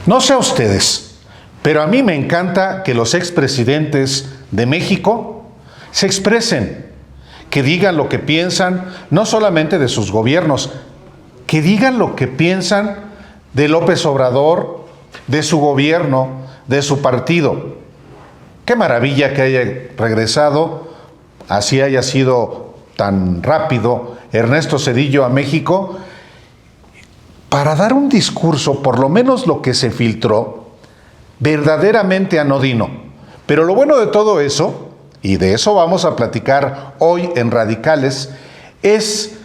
No sé a ustedes, pero a mí me encanta que los expresidentes de México se expresen, que digan lo que piensan, no solamente de sus gobiernos, que digan lo que piensan de López Obrador, de su gobierno, de su partido. Qué maravilla que haya regresado, así haya sido tan rápido, Ernesto Zedillo a México, para dar un discurso, por lo menos lo que se filtró, verdaderamente anodino. Pero lo bueno de todo eso, y de eso vamos a platicar hoy en Radicales, es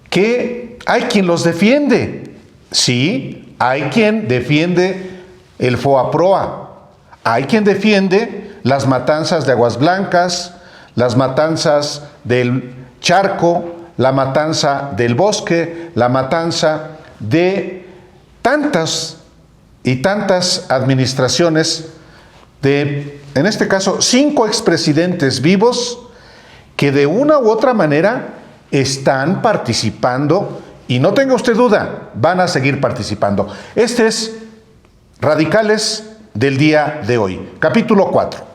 que hay quien los defiende. Sí, hay quien defiende el FOAPROA, hay quien defiende las matanzas de Aguas Blancas, las matanzas del Charco, la matanza del Bosque, la matanza de tantas y tantas administraciones de, en este caso, 5 expresidentes vivos que de una u otra manera están participando y no tenga usted duda, van a seguir participando. Este es Radicales del día de hoy, capítulo 4.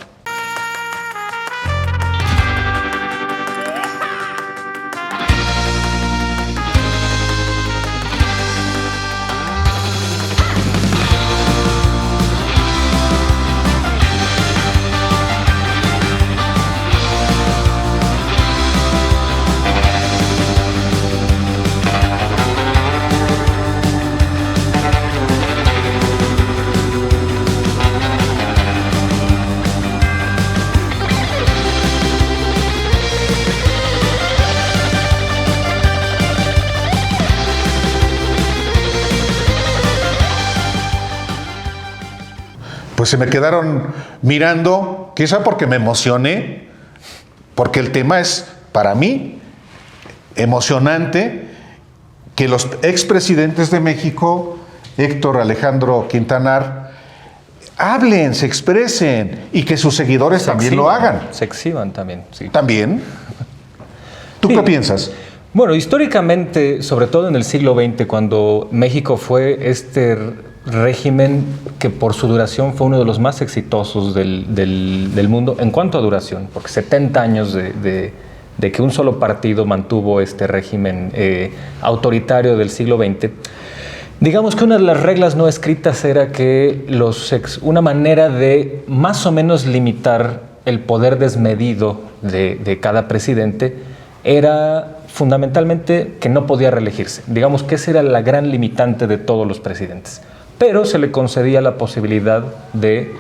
Pues se me quedaron mirando, quizá porque me emocioné, porque el tema es, para mí, emocionante, que los expresidentes de México, Héctor Alejandro Quintanar, hablen, se expresen y que sus seguidores también lo hagan. Se exhiban también, sí. ¿También? ¿Tú qué piensas? Bueno, históricamente, sobre todo en el siglo XX, cuando México fue este régimen que por su duración fue uno de los más exitosos del mundo en cuanto a duración, porque 70 años de que un solo partido mantuvo este régimen autoritario del siglo XX. Digamos que una de las reglas no escritas era que una manera de más o menos limitar el poder desmedido de cada presidente era fundamentalmente que no podía reelegirse. Digamos que esa era la gran limitante de todos los presidentes. Pero se le concedía la posibilidad de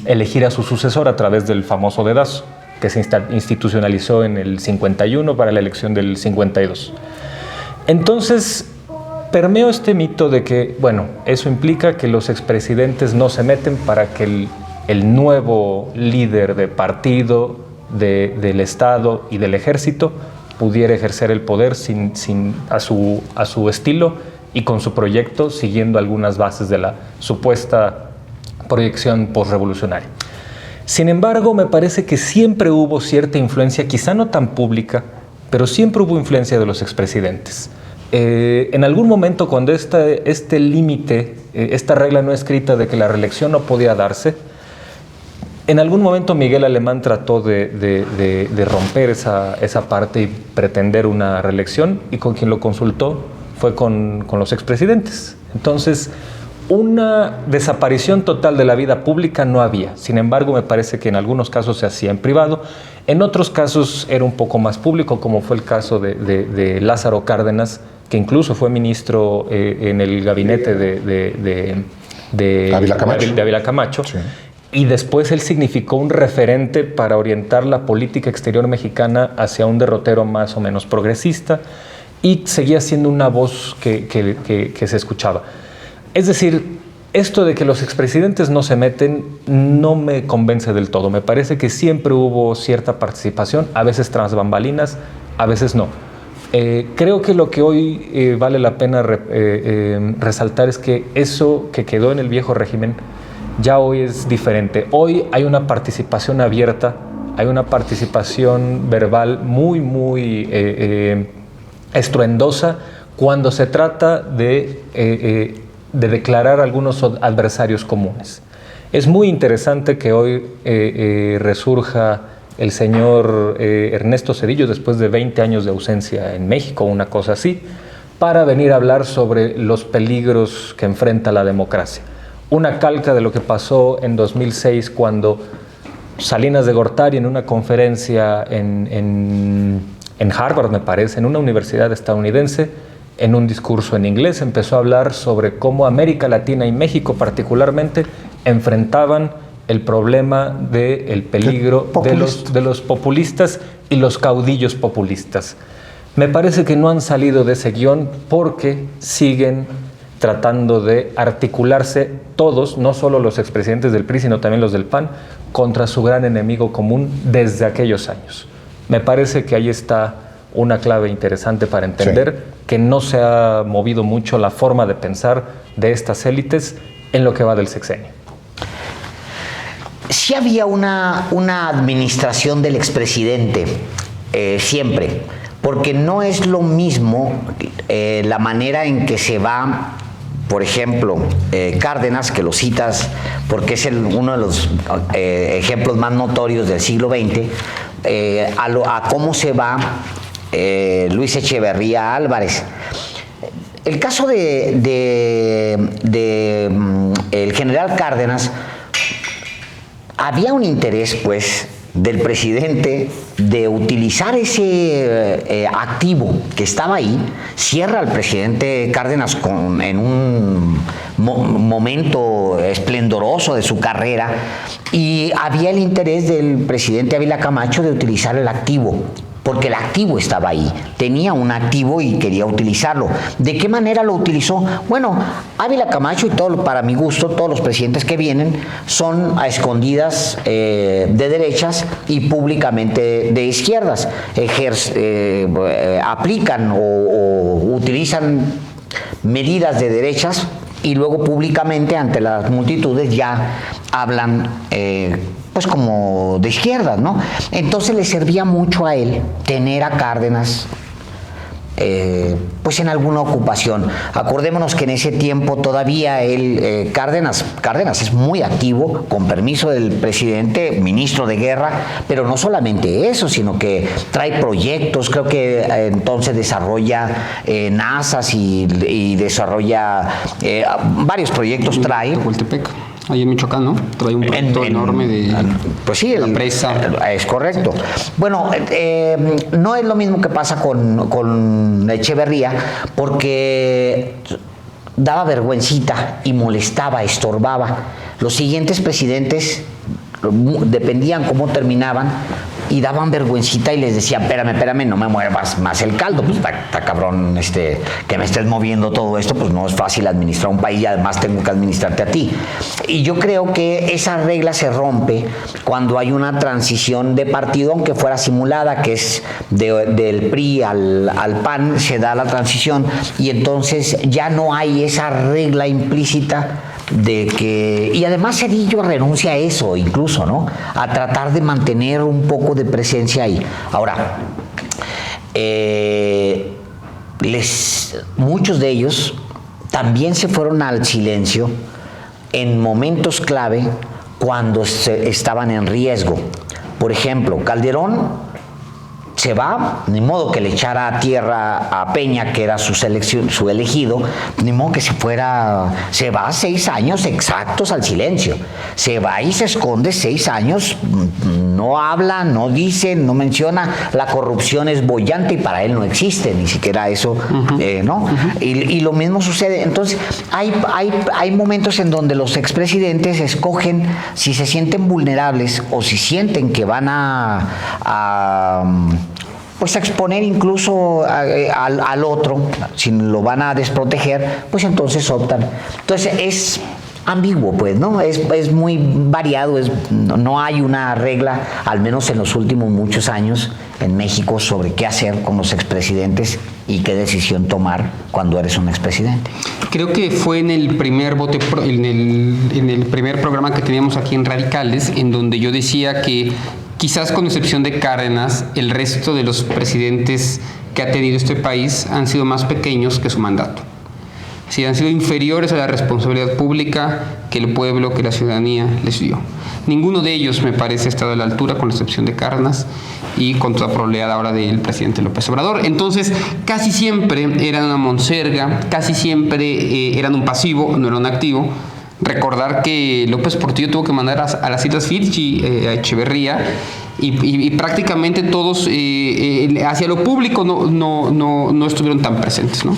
elegir a su sucesor a través del famoso dedazo, que se institucionalizó en el 51 para la elección del 52. Entonces, permeó este mito de que, bueno, eso implica que los expresidentes no se meten para que el nuevo líder de partido, del Estado y del Ejército pudiera ejercer el poder a su estilo y con su proyecto, siguiendo algunas bases de la supuesta proyección postrevolucionaria. Sin embargo, me parece que siempre hubo cierta influencia, quizá no tan pública, pero siempre hubo influencia de los expresidentes. En algún momento, cuando este límite, esta regla no escrita de que la reelección no podía darse, en algún momento Miguel Alemán trató de romper esa parte y pretender una reelección, y con quien lo consultó fue con los expresidentes. Entonces, una desaparición total de la vida pública no había. Sin embargo, me parece que en algunos casos se hacía en privado, en otros casos era un poco más público, como fue el caso de Lázaro Cárdenas, que incluso fue ministro en el gabinete de Ávila Camacho. Sí. Y después él significó un referente para orientar la política exterior mexicana hacia un derrotero más o menos progresista, y seguía siendo una voz que se escuchaba. Es decir, esto de que los expresidentes no se meten no me convence del todo. Me parece que siempre hubo cierta participación, a veces tras bambalinas, a veces no. Creo que lo que hoy vale la pena resaltar es que eso que quedó en el viejo régimen ya hoy es diferente. Hoy hay una participación abierta, hay una participación verbal muy estruendosa cuando se trata de de declarar algunos adversarios comunes. Es muy interesante que hoy resurja el señor Ernesto Zedillo después de 20 años de ausencia en México, una cosa así, para venir a hablar sobre los peligros que enfrenta la democracia. Una calca de lo que pasó en 2006 cuando Salinas de Gortari, en una conferencia en Harvard, me parece, en una universidad estadounidense, en un discurso en inglés, empezó a hablar sobre cómo América Latina y México particularmente enfrentaban el problema del peligro de los populistas y los caudillos populistas. Me parece que no han salido de ese guión porque siguen tratando de articularse todos, no solo los expresidentes del PRI, sino también los del PAN, contra su gran enemigo común desde aquellos años. Me parece que ahí está una clave interesante para entender que no se ha movido mucho la forma de pensar de estas élites en lo que va del sexenio. Sí había una administración del expresidente, siempre, porque no es lo mismo la manera en que se va, por ejemplo, Cárdenas, que lo citas porque es uno de los ejemplos más notorios del siglo XX, a cómo se va Luis Echeverría Álvarez. El caso de el general Cárdenas, había un interés, pues, del presidente de utilizar ese activo que estaba ahí. Cierra al presidente Cárdenas en un momento esplendoroso de su carrera, y había el interés del presidente Ávila Camacho de utilizar el activo, porque el activo estaba ahí, tenía un activo y quería utilizarlo. ¿De qué manera lo utilizó? Bueno, Ávila Camacho y para mi gusto, todos los presidentes que vienen son a escondidas de derechas y públicamente de izquierdas. Aplican o utilizan medidas de derechas y luego públicamente ante las multitudes ya hablan pues como de izquierdas, ¿no? Entonces le servía mucho a él tener a Cárdenas pues en alguna ocupación. Acordémonos que en ese tiempo todavía Cárdenas es muy activo, con permiso del presidente, ministro de guerra, pero no solamente eso, sino que trae proyectos. Creo que entonces desarrolla NASAs y desarrolla varios proyectos. Trae ahí en Michoacán, ¿no? Trae un proyecto enorme de pues sí, la presa. Es correcto. Bueno, no es lo mismo que pasa con Echeverría, porque daba vergüencita y molestaba, estorbaba. Los siguientes presidentes dependían cómo terminaban y daban vergüencita y les decían: espérame, no me muevas más el caldo, pues está cabrón que me estés moviendo todo esto, pues no es fácil administrar un país y además tengo que administrarte a ti. Y yo creo que esa regla se rompe cuando hay una transición de partido, aunque fuera simulada, que es del PRI al PAN, se da la transición y entonces ya no hay esa regla implícita de que, y además Zedillo renuncia a eso incluso, ¿no? A tratar de mantener un poco de presencia ahí. Ahora, muchos de ellos también se fueron al silencio en momentos clave cuando estaban en riesgo. Por ejemplo, Calderón se va, ni modo que le echara a tierra a Peña, que era su elegido, ni modo que se va 6 años exactos al silencio. Se va y se esconde 6 años, no habla, no dice, no menciona. La corrupción es boyante y para él no existe, ni siquiera eso, ¿no? Y lo mismo sucede. Entonces, hay momentos en donde los expresidentes escogen si se sienten vulnerables o si sienten que van pues a exponer incluso al otro, si lo van a desproteger, pues entonces optan. Entonces es ambiguo, pues, ¿no? Es muy variado, no hay una regla, al menos en los últimos muchos años en México, sobre qué hacer con los expresidentes y qué decisión tomar cuando eres un expresidente. Creo que fue en el primer en el primer programa que teníamos aquí en Radicales, en donde yo decía que quizás con excepción de Cárdenas, el resto de los presidentes que ha tenido este país han sido más pequeños que su mandato. si han sido inferiores a la responsabilidad pública que el pueblo, que la ciudadanía les dio. Ninguno de ellos, me parece, ha estado a la altura, con la excepción de Cárdenas y con toda probabilidad ahora del presidente López Obrador. Entonces, casi siempre eran una monserga, casi siempre eran un pasivo, no eran un activo. Recordar que López Portillo tuvo que mandar a las Islas Fiji a Echeverría y prácticamente todos hacia lo público no estuvieron tan presentes, ¿no?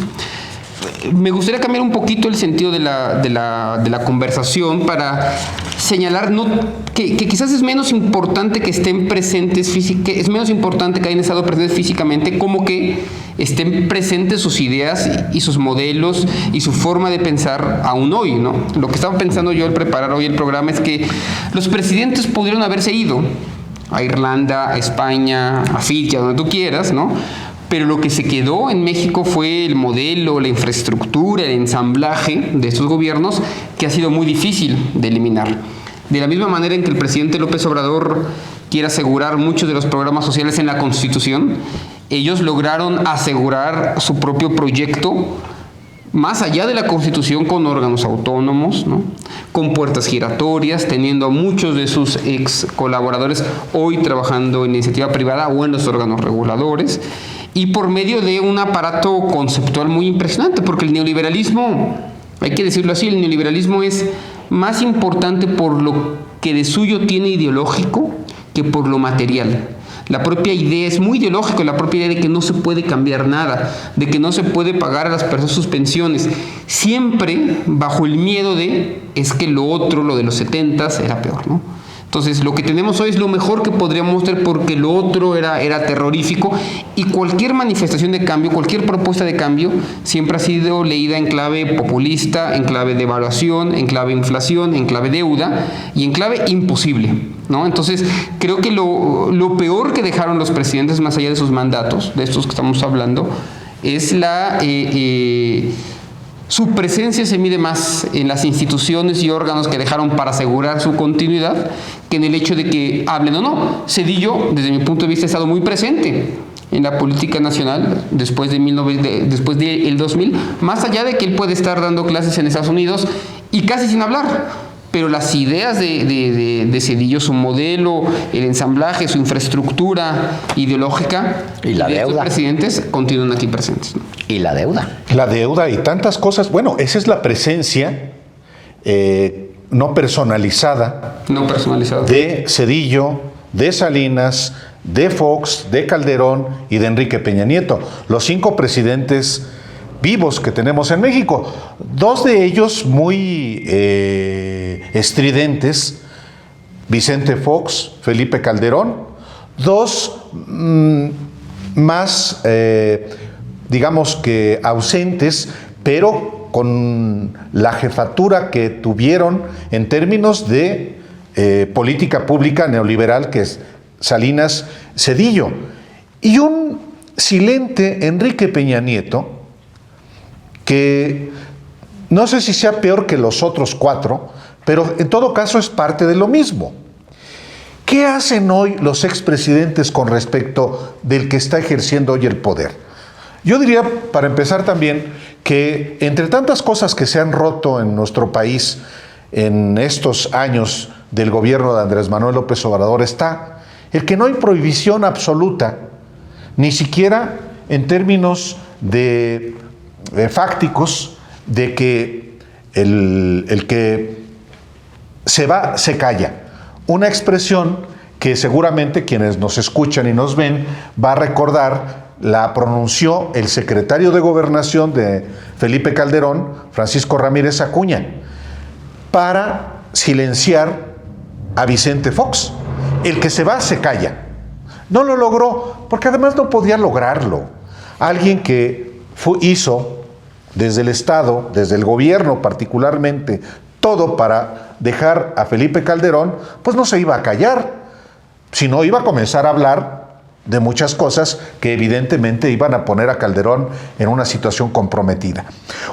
Me gustaría cambiar un poquito el sentido de la conversación para señalar que quizás es menos importante que estén presentes físicamente, es menos importante que hayan estado presentes físicamente, como que estén presentes sus ideas y sus modelos y su forma de pensar aún hoy, ¿no? Lo que estaba pensando yo al preparar hoy el programa es que los presidentes pudieron haberse ido a Irlanda, a España, a Fiji, a donde tú quieras, ¿no? Pero lo que se quedó en México fue el modelo, la infraestructura, el ensamblaje de estos gobiernos, que ha sido muy difícil de eliminar. De la misma manera en que el presidente López Obrador quiere asegurar muchos de los programas sociales en la Constitución, ellos lograron asegurar su propio proyecto más allá de la Constitución, con órganos autónomos, ¿no? Con puertas giratorias, teniendo a muchos de sus ex colaboradores hoy trabajando en iniciativa privada o en los órganos reguladores, y por medio de un aparato conceptual muy impresionante, porque el neoliberalismo, hay que decirlo así, el neoliberalismo es más importante por lo que de suyo tiene ideológico que por lo material. La propia idea es muy ideológica, la propia idea de que no se puede cambiar nada, de que no se puede pagar a las personas sus pensiones, siempre bajo el miedo de, es que lo otro, lo de los 70s, era peor, ¿no? Entonces, lo que tenemos hoy es lo mejor que podríamos tener, porque lo otro era terrorífico, y cualquier manifestación de cambio, cualquier propuesta de cambio, siempre ha sido leída en clave populista, en clave devaluación, en clave inflación, en clave deuda y en clave imposible, ¿no? Entonces, creo que lo peor que dejaron los presidentes, más allá de sus mandatos, de estos que estamos hablando, es su presencia se mide más en las instituciones y órganos que dejaron para asegurar su continuidad que en el hecho de que hablen o no. Zedillo, desde mi punto de vista, ha estado muy presente en la política nacional después del 2000, más allá de que él puede estar dando clases en Estados Unidos y casi sin hablar. Pero las ideas de Zedillo, su modelo, el ensamblaje, su infraestructura ideológica y la de deuda, estos presidentes continúan aquí presentes, ¿no? Y la deuda. La deuda y tantas cosas. Bueno, esa es la presencia no personalizada de Zedillo, de Salinas, de Fox, de Calderón y de Enrique Peña Nieto. Los 5 presidentes vivos que tenemos en México. 2 de ellos muy estridentes, Vicente Fox, Felipe Calderón. 2 más, digamos que ausentes, pero con la jefatura que tuvieron en términos de política pública neoliberal, que es Salinas, Zedillo. Y un silente Enrique Peña Nieto, que no sé si sea peor que los otros 4, pero en todo caso es parte de lo mismo. ¿Qué hacen hoy los expresidentes con respecto del que está ejerciendo hoy el poder? Yo diría, para empezar también, que entre tantas cosas que se han roto en nuestro país en estos años del gobierno de Andrés Manuel López Obrador está el que no hay prohibición absoluta, ni siquiera en términos de fácticos, de que el que se va, se calla. Una expresión que seguramente quienes nos escuchan y nos ven va a recordar, la pronunció el secretario de Gobernación de Felipe Calderón, Francisco Ramírez Acuña, para silenciar a Vicente Fox. El que se va, se calla. No lo logró, porque además no podía lograrlo. Alguien que hizo desde el Estado, desde el gobierno particularmente, todo para dejar a Felipe Calderón, pues no se iba a callar, sino iba a comenzar a hablar de muchas cosas que evidentemente iban a poner a Calderón en una situación comprometida.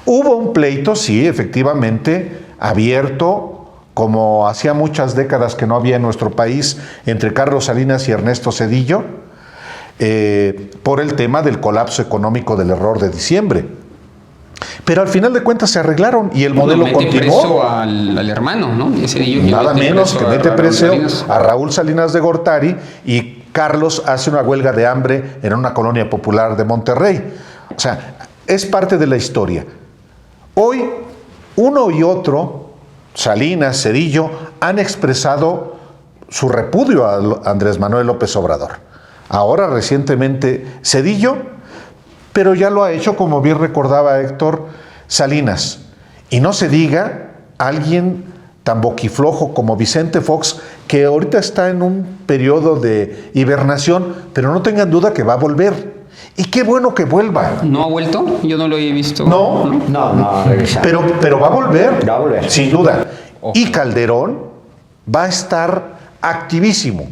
Hubo un pleito, sí, efectivamente, abierto, como hacía muchas décadas que no había en nuestro país, entre Carlos Salinas y Ernesto Zedillo, por el tema del colapso económico del error de diciembre. Pero al final de cuentas se arreglaron y el modelo mete continuó. preso al hermano, ¿no? Nada menos que mete preso Salinas. a Raúl Salinas de Gortari, y Carlos hace una huelga de hambre en una colonia popular de Monterrey. O sea, es parte de la historia. Hoy, uno y otro, Salinas, Zedillo, han expresado su repudio a Andrés Manuel López Obrador. Ahora, recientemente, Zedillo, pero ya lo ha hecho, como bien recordaba Héctor, Salinas. Y no se diga alguien tan boquiflojo como Vicente Fox, que ahorita está en un periodo de hibernación, pero no tengan duda que va a volver. Y qué bueno que vuelva. ¿No ha vuelto? Yo no lo he visto. No, regresar. Pero va a volver. Va a volver. Sin duda. Y Calderón va a estar activísimo.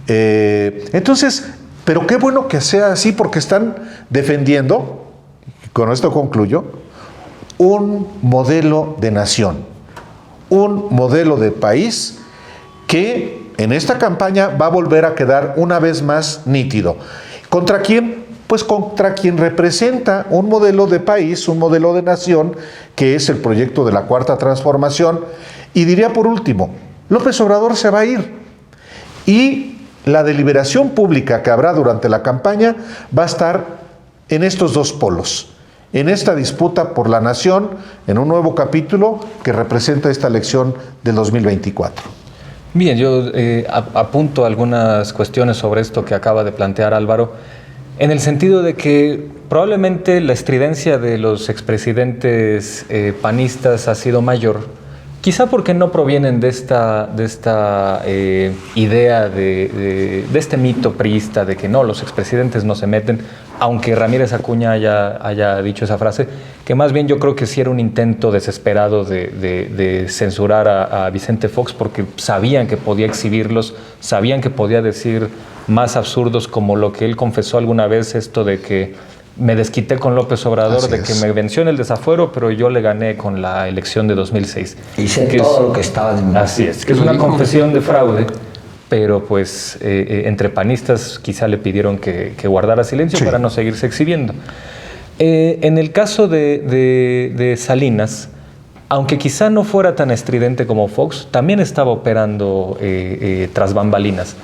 Entonces, pero qué bueno que sea así, porque están defendiendo, con esto concluyo, un modelo de nación, un modelo de país que en esta campaña va a volver a quedar una vez más nítido. ¿Contra quién? Pues contra quien representa un modelo de país, un modelo de nación, que es el proyecto de la Cuarta Transformación. Y diría por último, López Obrador se va a ir. Y la deliberación pública que habrá durante la campaña va a estar en estos dos polos, en esta disputa por la nación, en un nuevo capítulo que representa esta elección del 2024. Bien, yo apunto algunas cuestiones sobre esto que acaba de plantear Álvaro, en el sentido de que probablemente la estridencia de los expresidentes panistas ha sido mayor, quizá porque no provienen de esta idea, de este mito priista de que no, los expresidentes no se meten, aunque Ramírez Acuña haya dicho esa frase, que más bien yo creo que sí era un intento desesperado de censurar a Vicente Fox, porque sabían que podía exhibirlos, sabían que podía decir más absurdos como lo que él confesó alguna vez, esto de que me desquité con López Obrador, Así de es. que me venció en el desafuero, pero yo le gané con la elección de 2006. Hice Que todo lo que estaba de mi Así es, que es Lo una dijo. confesión de fraude, pero pues entre panistas quizá le pidieron que guardara silencio, Sí. para no seguirse exhibiendo. En el caso de Salinas, aunque quizá no fuera tan estridente como Fox, también estaba operando tras bambalinas.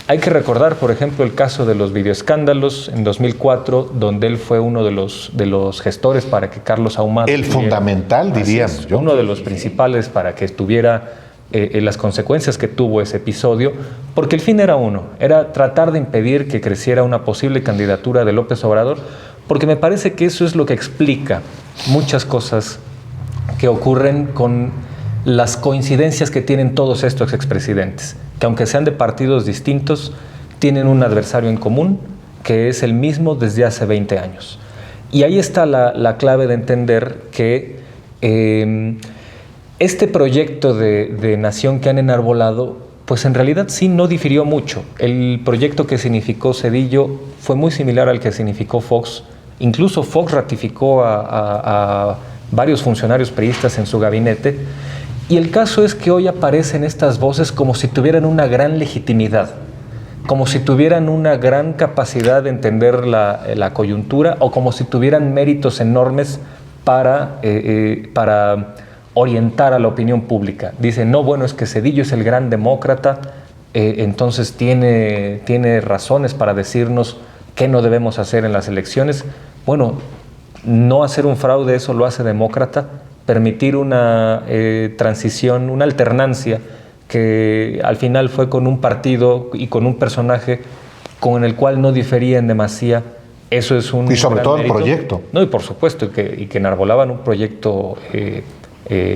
Hay que recordar, por ejemplo, el caso de los videoescándalos en 2004, donde él fue uno de los gestores para que Carlos Ahumada... El fundamental, diríamos Así es, yo. uno de los principales para que tuviera las consecuencias que tuvo ese episodio, porque el fin era uno, era tratar de impedir que creciera una posible candidatura de López Obrador, porque me parece que eso es lo que explica muchas cosas que ocurren con las coincidencias que tienen todos estos expresidentes, que aunque sean de partidos distintos, tienen un adversario en común, que es el mismo desde hace 20 años. Y ahí está la clave de entender que este proyecto de nación que han enarbolado, pues en realidad sí no difirió mucho. El proyecto que significó Zedillo fue muy similar al que significó Fox. Incluso Fox ratificó a varios funcionarios priistas en su gabinete. Y el caso es que hoy aparecen estas voces como si tuvieran una gran legitimidad, como si tuvieran una gran capacidad de entender la coyuntura, o como si tuvieran méritos enormes para orientar a la opinión pública. Dicen, no, bueno, es que Zedillo es el gran demócrata, entonces tiene razones para decirnos qué no debemos hacer en las elecciones. Bueno, no hacer un fraude, eso lo hace demócrata. Permitir una transición, una alternancia que al final fue con un partido y con un personaje con el cual no difería en demasía, eso es un Y sobre gran todo el mérito. proyecto. No, y por supuesto, y que enarbolaban un proyecto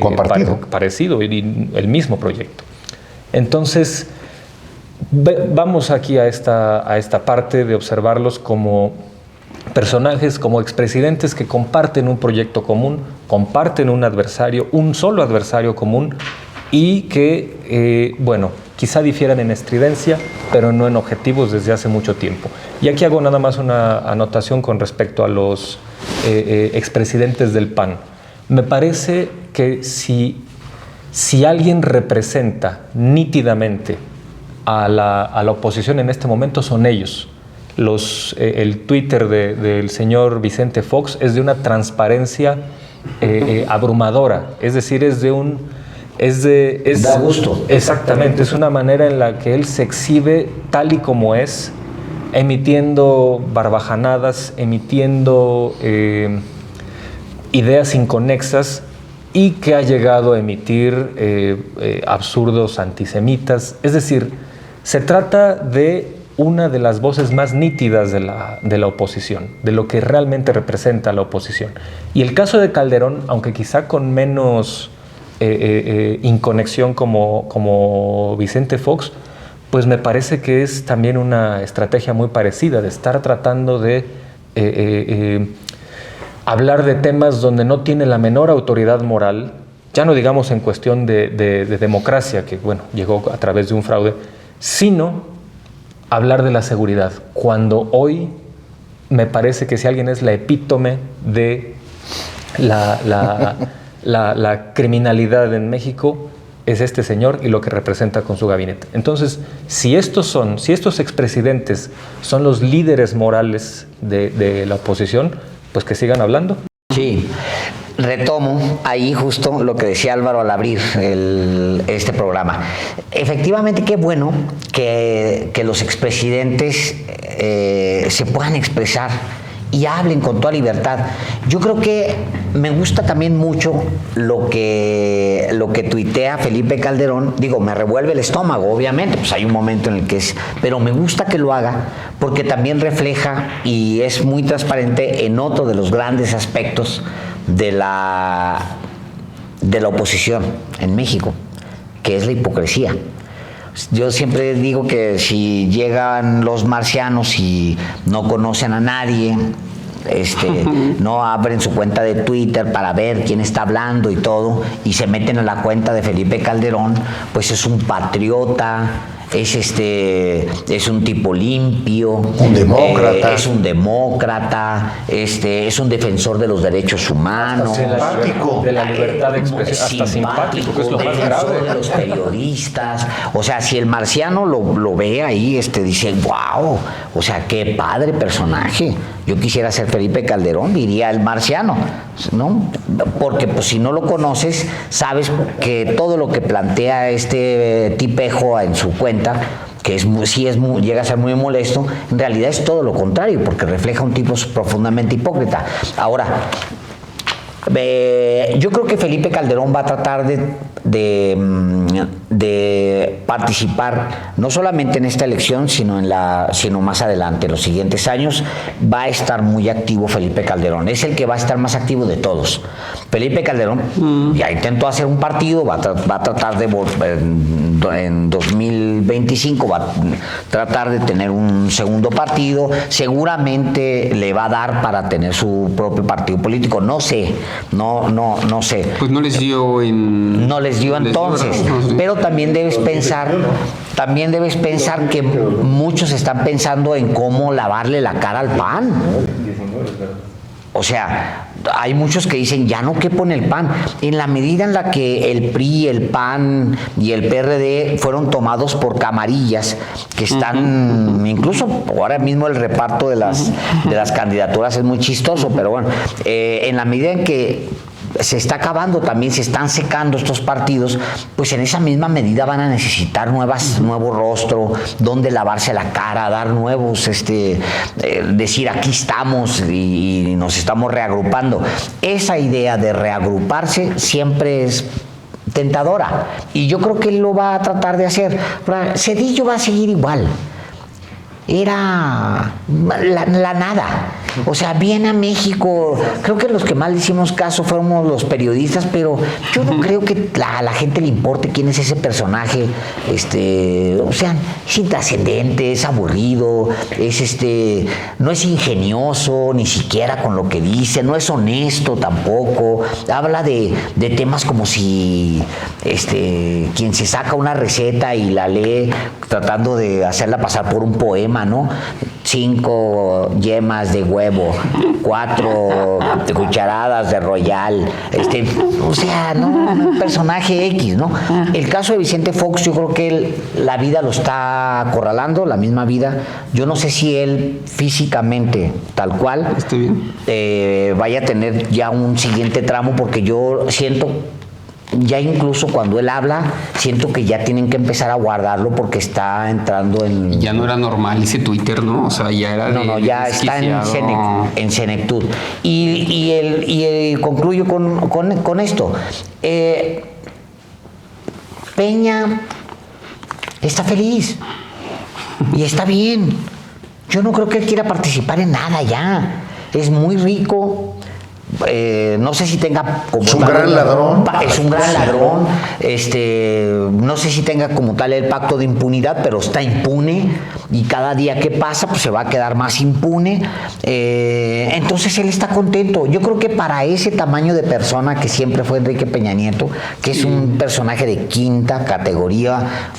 Compartido. parecido, y el mismo proyecto. Entonces, vamos aquí a esta parte de observarlos como personajes, como expresidentes que comparten un proyecto común, comparten un adversario, un solo adversario común, y que, bueno, quizá difieran en estridencia, pero no en objetivos desde hace mucho tiempo. Y aquí hago nada más una anotación con respecto a los expresidentes del PAN. Me parece que si alguien representa nítidamente a la oposición en este momento, son ellos. el Twitter del señor Vicente Fox es de una transparencia abrumadora, es decir, da gusto. Exactamente, es una manera en la que él se exhibe tal y como es, emitiendo barbajanadas, emitiendo ideas inconexas, y que ha llegado a emitir absurdos antisemitas. Es decir, se trata de una de las voces más nítidas de la oposición, de lo que realmente representa la oposición. Y el caso de Calderón, aunque quizá con menos inconexión como Vicente Fox, pues me parece que es también una estrategia muy parecida, de estar tratando de hablar de temas donde no tiene la menor autoridad moral, ya no digamos en cuestión de democracia, que bueno, llegó a través de un fraude, sino hablar de la seguridad, cuando hoy me parece que si alguien es la epítome de la criminalidad en México, es este señor y lo que representa con su gabinete. Entonces, si estos expresidentes son los líderes morales de la oposición, pues que sigan hablando. Sí, retomo ahí justo lo que decía Álvaro al abrir este programa. Efectivamente, qué bueno que los expresidentes se puedan expresar y hablen con toda libertad. Yo creo que me gusta también mucho lo que tuitea Felipe Calderón. Digo, me revuelve el estómago, obviamente, pues hay un momento en el que es, pero me gusta que lo haga porque también refleja y es muy transparente en otro de los grandes aspectos de la oposición en México, que es la hipocresía. Yo siempre digo que si llegan los marcianos y no conocen a nadie, no abren su cuenta de Twitter para ver quién está hablando y todo, y se meten a la cuenta de Felipe Calderón, pues es un patriota, es un tipo limpio, un demócrata, es un demócrata, es un defensor de los derechos humanos, de la libertad de expresión, hasta simpático, que es lo más grave, de los periodistas. O sea, si el marciano lo ve ahí, dice, wow, o sea, qué padre personaje. Yo quisiera ser Felipe Calderón, diría el marciano, ¿no? Porque pues si no lo conoces, sabes que todo lo que plantea este tipejo en su cuenta, que llega a ser muy molesto, en realidad es todo lo contrario, porque refleja un tipo profundamente hipócrita. Ahora, yo creo que Felipe Calderón va a tratar de participar no solamente en esta elección, sino más adelante, en los siguientes años. Va a estar muy activo Felipe Calderón, es el que va a estar más activo de todos. Felipe Calderón ya intentó hacer un partido, va a tratar en 2025 va a tratar de tener un segundo partido, seguramente le va a dar para tener su propio partido político, no sé. Pues no les dio entonces, pero también debes pensar que muchos están pensando en cómo lavarle la cara al PAN. O sea, hay muchos que dicen, ya no quepo en el PAN. En la medida en la que el PRI, el PAN y el PRD fueron tomados por camarillas, que están, incluso ahora mismo el reparto de las candidaturas es muy chistoso, pero bueno, en la medida en que se está acabando, también se están secando estos partidos, pues en esa misma medida van a necesitar nuevo rostro, donde lavarse la cara, dar nuevos, decir aquí estamos y nos estamos reagrupando. Esa idea de reagruparse siempre es tentadora y yo creo que él lo va a tratar de hacer. Zedillo va a seguir igual. Era la nada. O sea, viene a México, creo que los que más le hicimos caso fuimos los periodistas, pero yo no creo que a la gente le importe quién es ese personaje. O sea, es intrascendente, es aburrido, no es ingenioso ni siquiera con lo que dice, no es honesto tampoco. Habla de temas como si quien se saca una receta y la lee tratando de hacerla pasar por un poema, ¿no? 5 yemas de huevo, 4 cucharadas de Royal, o sea, no, un personaje X, ¿no? El caso de Vicente Fox, yo creo que la vida lo está acorralando, la misma vida. Yo no sé si él físicamente, tal cual, Está bien. vaya a tener ya un siguiente tramo, porque yo siento, ya incluso cuando él habla, siento que ya tienen que empezar a guardarlo porque está entrando en... Ya no era normal ese Twitter, ¿no? O sea, ya era No, ya está en senectud. Y concluyo con esto. Peña está feliz y está bien. Yo no creo que él quiera participar en nada ya. Es muy rico. No sé si tenga como es un gran ladrón. Es un gran ladrón. No sé si tenga como tal el pacto de impunidad, pero está impune y cada día que pasa pues se va a quedar más impune. Entonces él está contento. Yo creo que para ese tamaño de persona que siempre fue Enrique Peña Nieto, que es un personaje de quinta categoría,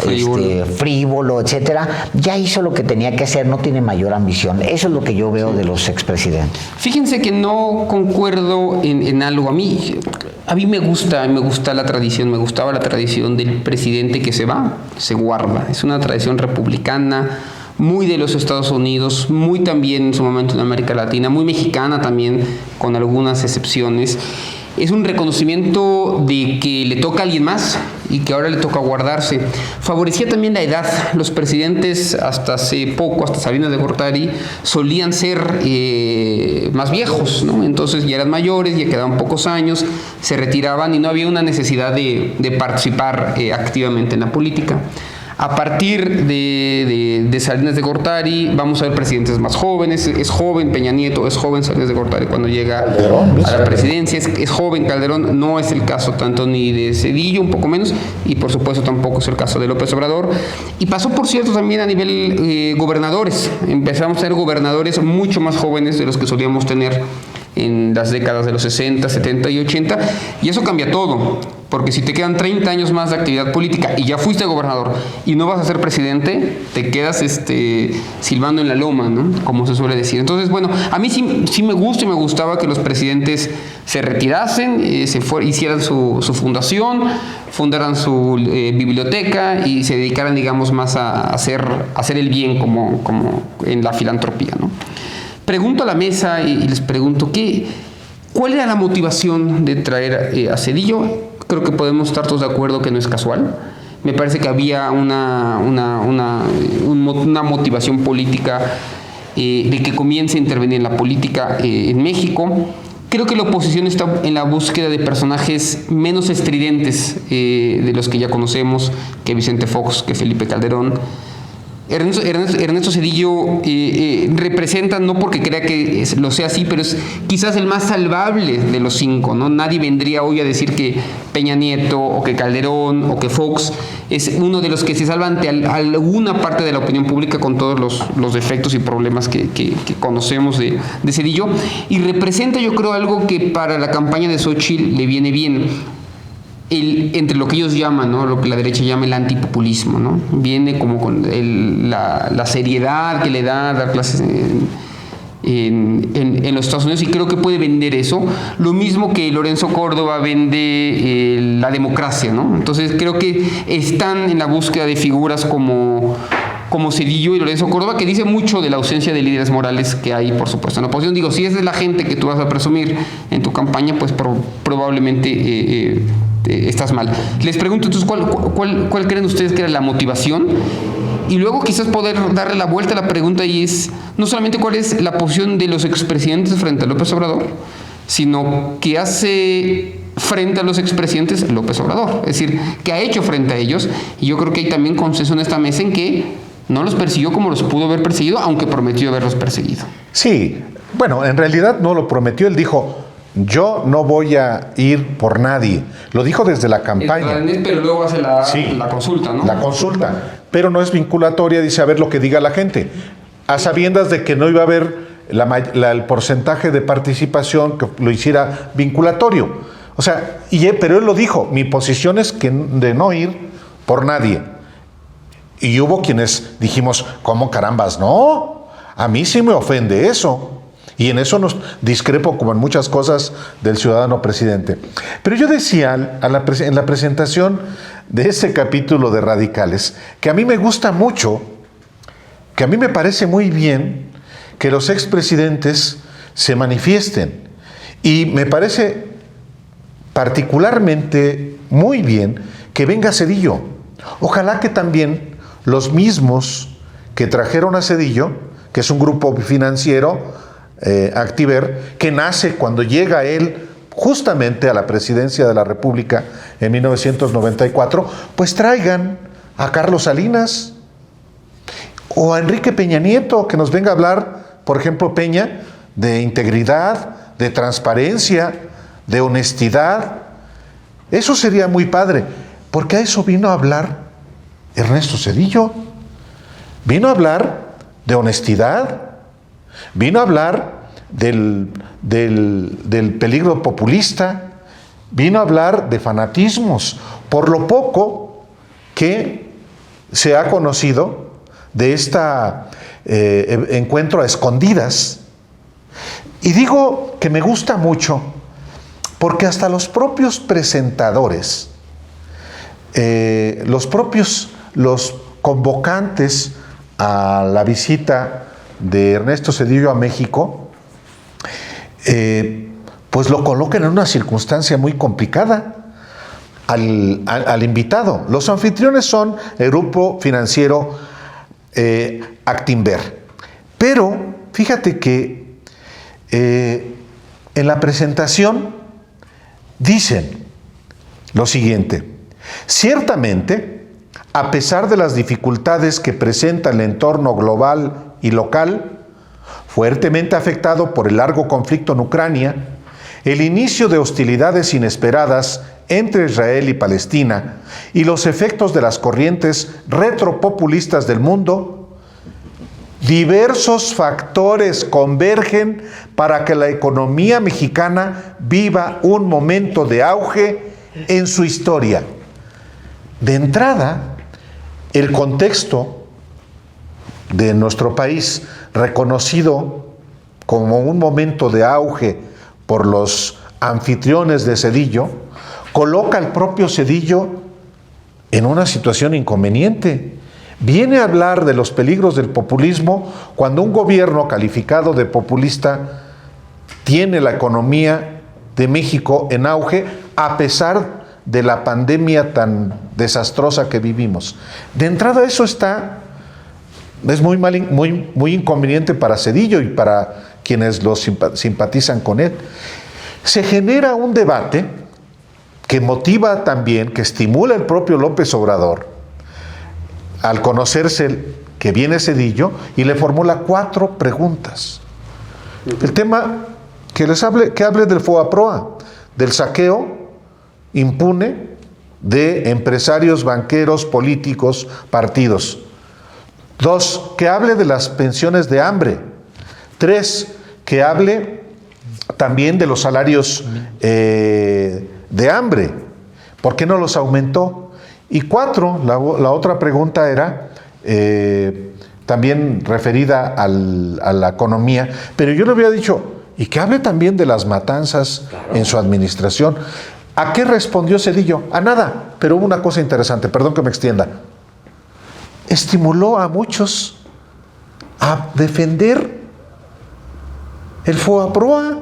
frívolo, etcétera, ya hizo lo que tenía que hacer, no tiene mayor ambición. Eso es lo que yo veo de los expresidentes. Fíjense que no concuerdo en algo. A mí me gusta la tradición, me gustaba la tradición del presidente que se va, se guarda. Es una tradición republicana, muy de los Estados Unidos, muy también en su momento en América Latina, muy mexicana también, con algunas excepciones. Es un reconocimiento de que le toca a alguien más y que ahora le toca guardarse. Favorecía también la edad. Los presidentes hasta hace poco, hasta Salinas de Gortari, solían ser más viejos, ¿no? Entonces ya eran mayores, ya quedaban pocos años, se retiraban y no había una necesidad de participar activamente en la política. A partir de Salinas de Gortari vamos a ver presidentes más jóvenes. Es joven Peña Nieto, es joven Salinas de Gortari cuando llega a la presidencia, es joven Calderón. No es el caso tanto ni de Zedillo, un poco menos, y por supuesto tampoco es el caso de López Obrador. Y pasó, por cierto, también a nivel gobernadores. Empezamos a ser gobernadores mucho más jóvenes de los que solíamos tener en las décadas de los 60, 70 y 80, y eso cambia todo, porque si te quedan 30 años más de actividad política y ya fuiste gobernador y no vas a ser presidente, te quedas silbando en la loma, ¿no? Como se suele decir. Entonces, bueno, a mí sí me gusta y me gustaba que los presidentes se retirasen, hicieran su fundación, fundaran su biblioteca y se dedicaran, digamos, más a hacer el bien como en la filantropía, ¿no? Pregunto a la mesa y les pregunto, ¿cuál era la motivación de traer a Zedillo? Creo que podemos estar todos de acuerdo que no es casual. Me parece que había una motivación política de que comience a intervenir en la política en México. Creo que la oposición está en la búsqueda de personajes menos estridentes de los que ya conocemos, que Vicente Fox, que Felipe Calderón. Ernesto Zedillo representa, no porque crea que lo sea así, pero es quizás el más salvable de los 5, ¿no? Nadie vendría hoy a decir que Peña Nieto o que Calderón o que Fox es uno de los que se salva ante alguna parte de la opinión pública con todos los defectos y problemas que conocemos de Zedillo, y representa, yo creo, algo que para la campaña de Xochitl le viene bien. Entre lo que ellos llaman, ¿no? Lo que la derecha llama el antipopulismo, ¿no? Viene como con la seriedad que le da dar clases en los Estados Unidos, y creo que puede vender eso. Lo mismo que Lorenzo Córdoba vende la democracia, ¿no? Entonces creo que están en la búsqueda de figuras como Zedillo y Lorenzo Córdoba, que dice mucho de la ausencia de líderes morales que hay, por supuesto, en la oposición. Digo, si esa es la gente que tú vas a presumir en tu campaña, pues probablemente estás mal. Les pregunto entonces, ¿cuál creen ustedes que era la motivación? Y luego quizás poder darle la vuelta a la pregunta, y es no solamente cuál es la posición de los expresidentes frente a López Obrador, sino qué hace frente a los expresidentes López Obrador. Es decir, qué ha hecho frente a ellos. Y yo creo que hay también consenso en esta mesa en que no los persiguió como los pudo haber perseguido, aunque prometió haberlos perseguido. Sí, bueno, en realidad no lo prometió. Él dijo: yo no voy a ir por nadie. Lo dijo desde la campaña. Pero luego hace la consulta, ¿no? La consulta, pero no es vinculatoria, dice a ver lo que diga la gente. A sabiendas de que no iba a haber el porcentaje de participación que lo hiciera vinculatorio. O sea, pero él lo dijo, mi posición es de no ir por nadie. Y hubo quienes dijimos, ¿cómo carambas? No, A mí sí me ofende eso. Y en eso nos discrepo, como en muchas cosas, del ciudadano presidente. Pero yo decía en la presentación de ese capítulo de Radicales, que a mí me gusta mucho, que a mí me parece muy bien que los expresidentes se manifiesten. Y me parece particularmente muy bien que venga Zedillo. Ojalá que también los mismos que trajeron a Zedillo, que es un grupo financiero, Activer, que nace cuando llega él justamente a la presidencia de la República en 1994, pues traigan a Carlos Salinas o a Enrique Peña Nieto, que nos venga a hablar, por ejemplo, Peña, de integridad, de transparencia, de honestidad. Eso sería muy padre, porque a eso vino a hablar Ernesto Zedillo. Vino a hablar de honestidad, vino a hablar del peligro populista, vino a hablar de fanatismos, por lo poco que se ha conocido de este encuentro a escondidas. Y digo que me gusta mucho porque hasta los propios presentadores, los convocantes a la visita de Ernesto Zedillo a México, pues lo colocan en una circunstancia muy complicada al invitado. Los anfitriones son el grupo financiero Actinver. Pero fíjate que en la presentación dicen lo siguiente: ciertamente, a pesar de las dificultades que presenta el entorno global y local, fuertemente afectado por el largo conflicto en Ucrania, el inicio de hostilidades inesperadas entre Israel y Palestina y los efectos de las corrientes retropopulistas del mundo, diversos factores convergen para que la economía mexicana viva un momento de auge en su historia. De entrada, el contexto de nuestro país, reconocido como un momento de auge por los anfitriones de Zedillo, coloca al propio Zedillo en una situación inconveniente. Viene a hablar de los peligros del populismo cuando un gobierno calificado de populista tiene la economía de México en auge a pesar de la pandemia tan desastrosa que vivimos. De entrada eso es muy inconveniente para Zedillo y para quienes lo simpatizan con él. Se genera un debate que motiva también, que estimula el propio López Obrador al conocerse que viene Zedillo y le formula 4 preguntas. El tema que hable del FOBAPROA, del saqueo impune de empresarios, banqueros, políticos, partidos. 2, que hable de las pensiones de hambre. 3, que hable también de los salarios de hambre. ¿Por qué no los aumentó? Y 4, la otra pregunta era también referida a la economía, pero yo le había dicho, y que hable también de las matanzas en su administración. ¿A qué respondió Zedillo? A nada, pero hubo una cosa interesante, perdón que me extienda. Estimuló a muchos a defender el FOBAPROA,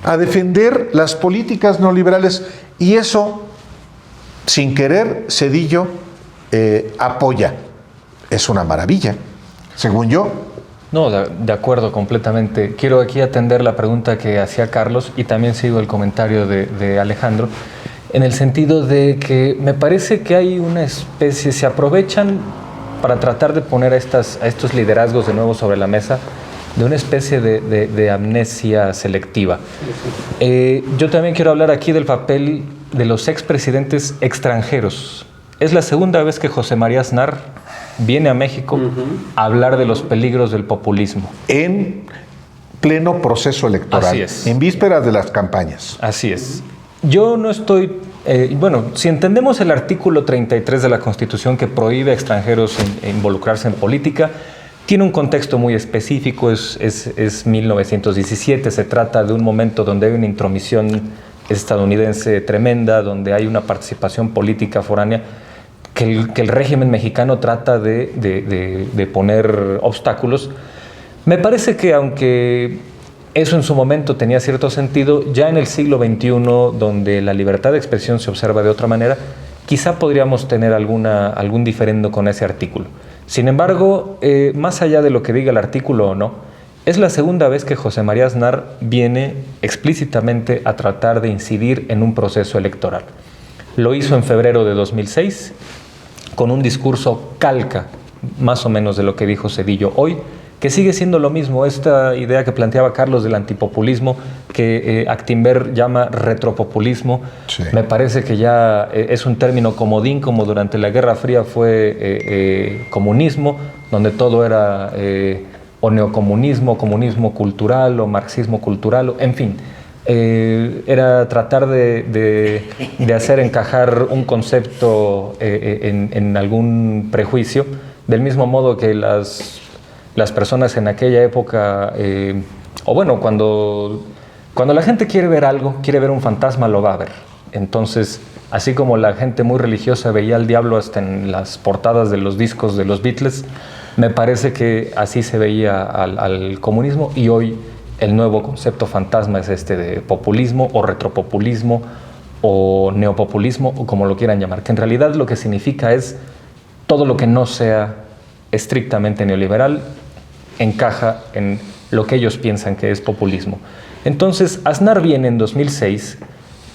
a defender las políticas neoliberales, y eso, sin querer, Zedillo apoya. Es una maravilla, según yo. No, de acuerdo completamente. Quiero aquí atender la pregunta que hacía Carlos y también sigo el comentario de Alejandro, en el sentido de que me parece que hay una especie, se aprovechan para tratar de poner a estos liderazgos de nuevo sobre la mesa, de una especie de amnesia selectiva. Yo también quiero hablar aquí del papel de los expresidentes extranjeros. Es la segunda vez que José María Aznar viene a México a hablar de los peligros del populismo. En pleno proceso electoral. Así es. En vísperas de las campañas. Así es. Yo no estoy... si entendemos el artículo 33 de la Constitución que prohíbe a extranjeros involucrarse en política, Tiene un contexto muy específico, es 1917, se trata de un momento donde hay una intromisión estadounidense tremenda, donde hay una participación política foránea que el régimen mexicano trata de poner obstáculos. Me parece que aunque eso en su momento tenía cierto sentido, ya en el siglo XXI, donde la libertad de expresión se observa de otra manera, quizá podríamos tener algún diferendo con ese artículo. Sin embargo, más allá de lo que diga el artículo o no, es la segunda vez que José María Aznar viene explícitamente a tratar de incidir en un proceso electoral. Lo hizo en febrero de 2006 con un discurso calca, más o menos de lo que dijo Zedillo hoy, que sigue siendo lo mismo, esta idea que planteaba Carlos del antipopulismo, que Actinver llama retropopulismo. Sí. Me parece que ya es un término comodín, como durante la Guerra Fría fue comunismo, donde todo era o neocomunismo, comunismo cultural, o marxismo cultural, en fin. Era tratar de hacer encajar un concepto en algún prejuicio, del mismo modo que las personas en aquella época, o bueno, cuando la gente quiere ver algo, quiere ver un fantasma, lo va a ver. Entonces, así como la gente muy religiosa veía al diablo hasta en las portadas de los discos de los Beatles, me parece que así se veía al comunismo, y hoy el nuevo concepto fantasma es este de populismo o retropopulismo o neopopulismo, o como lo quieran llamar, que en realidad lo que significa es todo lo que no sea estrictamente neoliberal encaja en lo que ellos piensan que es populismo. Entonces, Aznar viene en 2006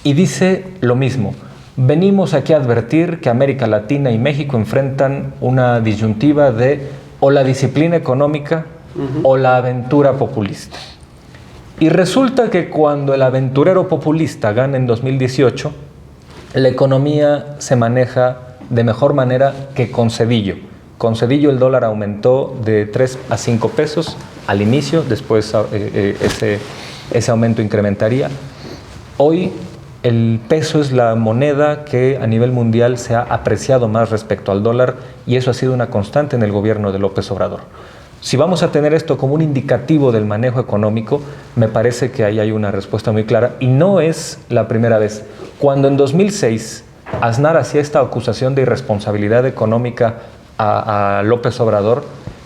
y dice lo mismo. Venimos aquí a advertir que América Latina y México enfrentan una disyuntiva de o la disciplina económica o la aventura populista. Y resulta que cuando el aventurero populista gana en 2018, la economía se maneja de mejor manera que con Zedillo. Con Zedillo el dólar aumentó de 3 a 5 pesos al inicio, después ese aumento incrementaría. Hoy el peso es la moneda que a nivel mundial se ha apreciado más respecto al dólar, y eso ha sido una constante en el gobierno de López Obrador. Si vamos a tener esto como un indicativo del manejo económico, me parece que ahí hay una respuesta muy clara, y no es la primera vez. Cuando en 2006 Aznar hacía esta acusación de irresponsabilidad económica a López Obrador,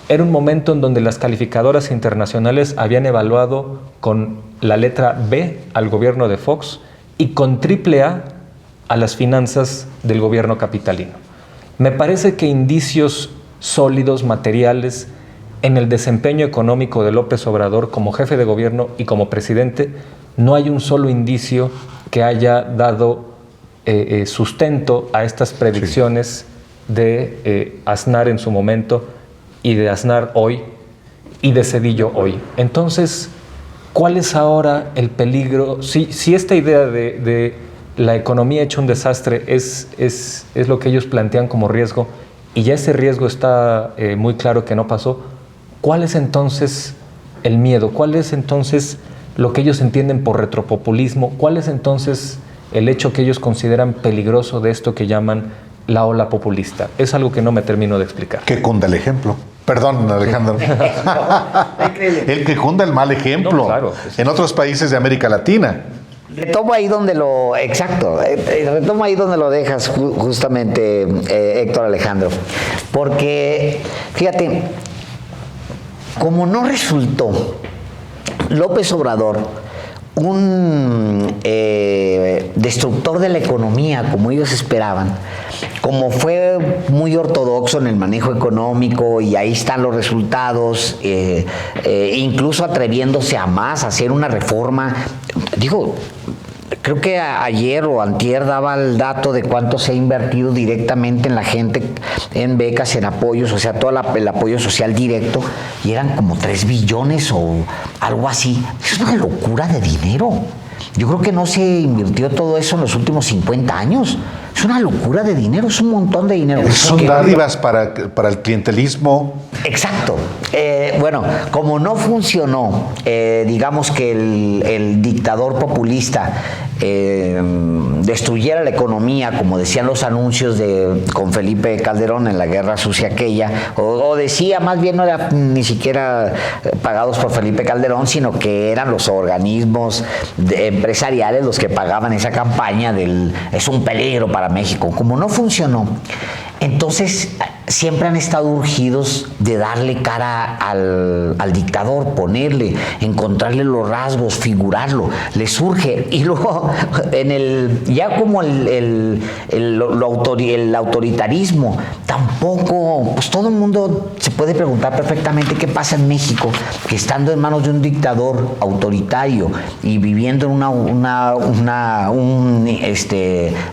era un momento en donde las calificadoras internacionales habían evaluado con la letra B al gobierno de Fox y con AAA a las finanzas del gobierno capitalino. Me parece que indicios sólidos, materiales, en el desempeño económico de López Obrador como jefe de gobierno y como presidente, no hay un solo indicio que haya dado sustento a estas predicciones de Aznar en su momento, y de Aznar hoy, y de Zedillo hoy. Entonces, ¿cuál es ahora el peligro? Si esta idea de la economía hecha un desastre es lo que ellos plantean como riesgo, y ya ese riesgo está muy claro que no pasó, ¿cuál es entonces el miedo? ¿Cuál es entonces lo que ellos entienden por retropopulismo? ¿Cuál es entonces el hecho que ellos consideran peligroso de esto que llaman la ola populista? Es algo que no me termino de explicar. Que cunda el ejemplo. Perdón, Alejandro. El que cunda el mal ejemplo. No, claro. En otros países de América Latina. Retomo ahí donde lo... Exacto. Retomo ahí donde lo dejas justamente, Héctor Alejandro. Porque, fíjate, como no resultó López Obrador un destructor de la economía como ellos esperaban, como fue muy ortodoxo en el manejo económico, y ahí están los resultados, incluso atreviéndose a más, a hacer una reforma. Digo, creo que ayer o antier daba el dato de cuánto se ha invertido directamente en la gente, en becas, en apoyos, o sea, todo el apoyo social directo, y eran como 3 billones o algo así. Es una locura de dinero. Yo creo que no se invirtió todo eso en los últimos 50 años. Es una locura de dinero, es un montón de dinero. Son dádivas para el clientelismo. Exacto. Bueno, como no funcionó, digamos que el dictador populista destruyera la economía, como decían los anuncios con Felipe Calderón en la guerra sucia aquella, o decía, más bien no era ni siquiera pagados por Felipe Calderón, sino que eran los organismos empresariales los que pagaban esa campaña es un peligro para México. Como no funcionó, entonces siempre han estado urgidos de darle cara al dictador, encontrarle los rasgos, figurarlo, les surge. Y luego, ya como el autoritarismo, tampoco, pues todo el mundo se puede preguntar perfectamente qué pasa en México, que estando en manos de un dictador autoritario y viviendo en un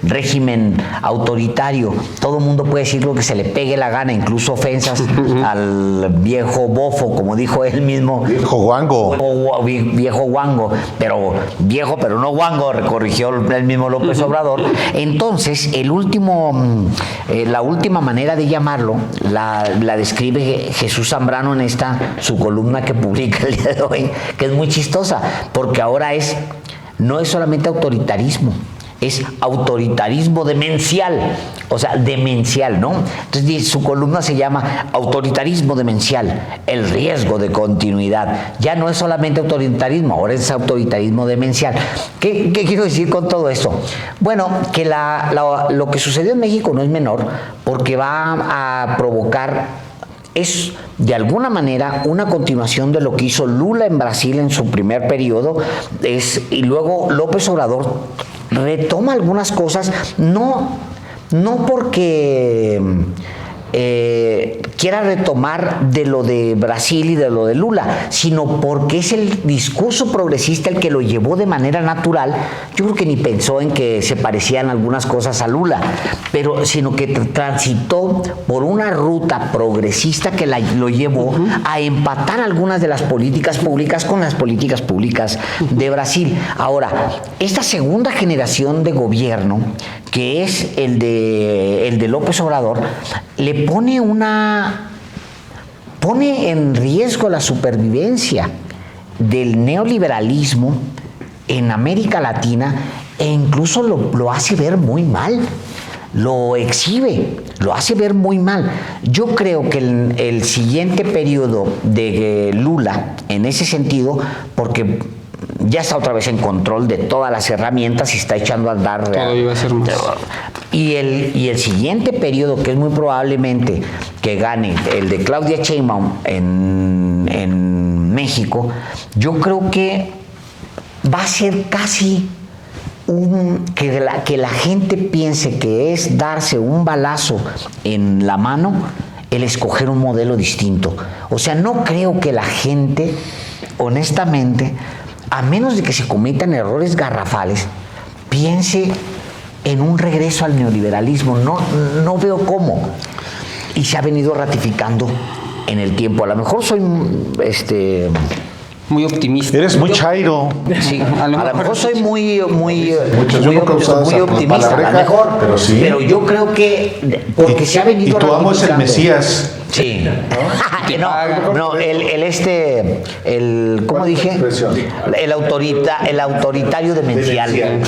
régimen autoritario, todo el mundo puede decir lo que se le pegue la gana, incluso ofensas al viejo bofo, como dijo él mismo. Viejo guango. Viejo guango, pero no guango, corrigió el mismo López Obrador. Entonces, la última manera de llamarlo la describe Jesús Zambrano en su columna que publica el día de hoy, que es muy chistosa, porque ahora no es solamente autoritarismo, es autoritarismo demencial, o sea, demencial, ¿no? Entonces su columna se llama Autoritarismo demencial, el riesgo de continuidad. Ya no es solamente autoritarismo, ahora es autoritarismo demencial. ¿Qué quiero decir con todo esto? Bueno, que lo que sucedió en México no es menor, porque va a provocar, es de alguna manera una continuación de lo que hizo Lula en Brasil en su primer periodo, y luego López Obrador retoma algunas cosas, no porque quiera retomar de lo de Brasil y de lo de Lula, sino porque es el discurso progresista el que lo llevó de manera natural. Yo creo que ni pensó en que se parecían algunas cosas a Lula, sino que transitó por una ruta progresista que lo llevó a empatar algunas de las políticas públicas con las políticas públicas de Brasil. Ahora, esta segunda generación de gobierno, que es el de López Obrador, le pone en riesgo la supervivencia del neoliberalismo en América Latina, e incluso lo hace ver muy mal, lo exhibe, lo hace ver muy mal. Yo creo que el siguiente periodo de Lula, en ese sentido, porque ya está otra vez en control de todas las herramientas y está echando a andar. Todo iba a ser más. Y el siguiente periodo, que es muy probablemente que gane el de Claudia Sheinbaum en México, yo creo que va a ser casi que la gente piense que es darse un balazo en la mano el escoger un modelo distinto. O sea, no creo que la gente, honestamente, a menos de que se cometan errores garrafales, piense en un regreso al neoliberalismo. No veo cómo. Y se ha venido ratificando en el tiempo. A lo mejor soy muy optimista. Eres muy chairo. Sí, a lo mejor soy muy optimista, a lo mejor, pero sí. Pero yo creo que porque se ha venido y tu amo es el ratificando. Mesías. Sí. ¿Cómo dije? El autoritario demencial.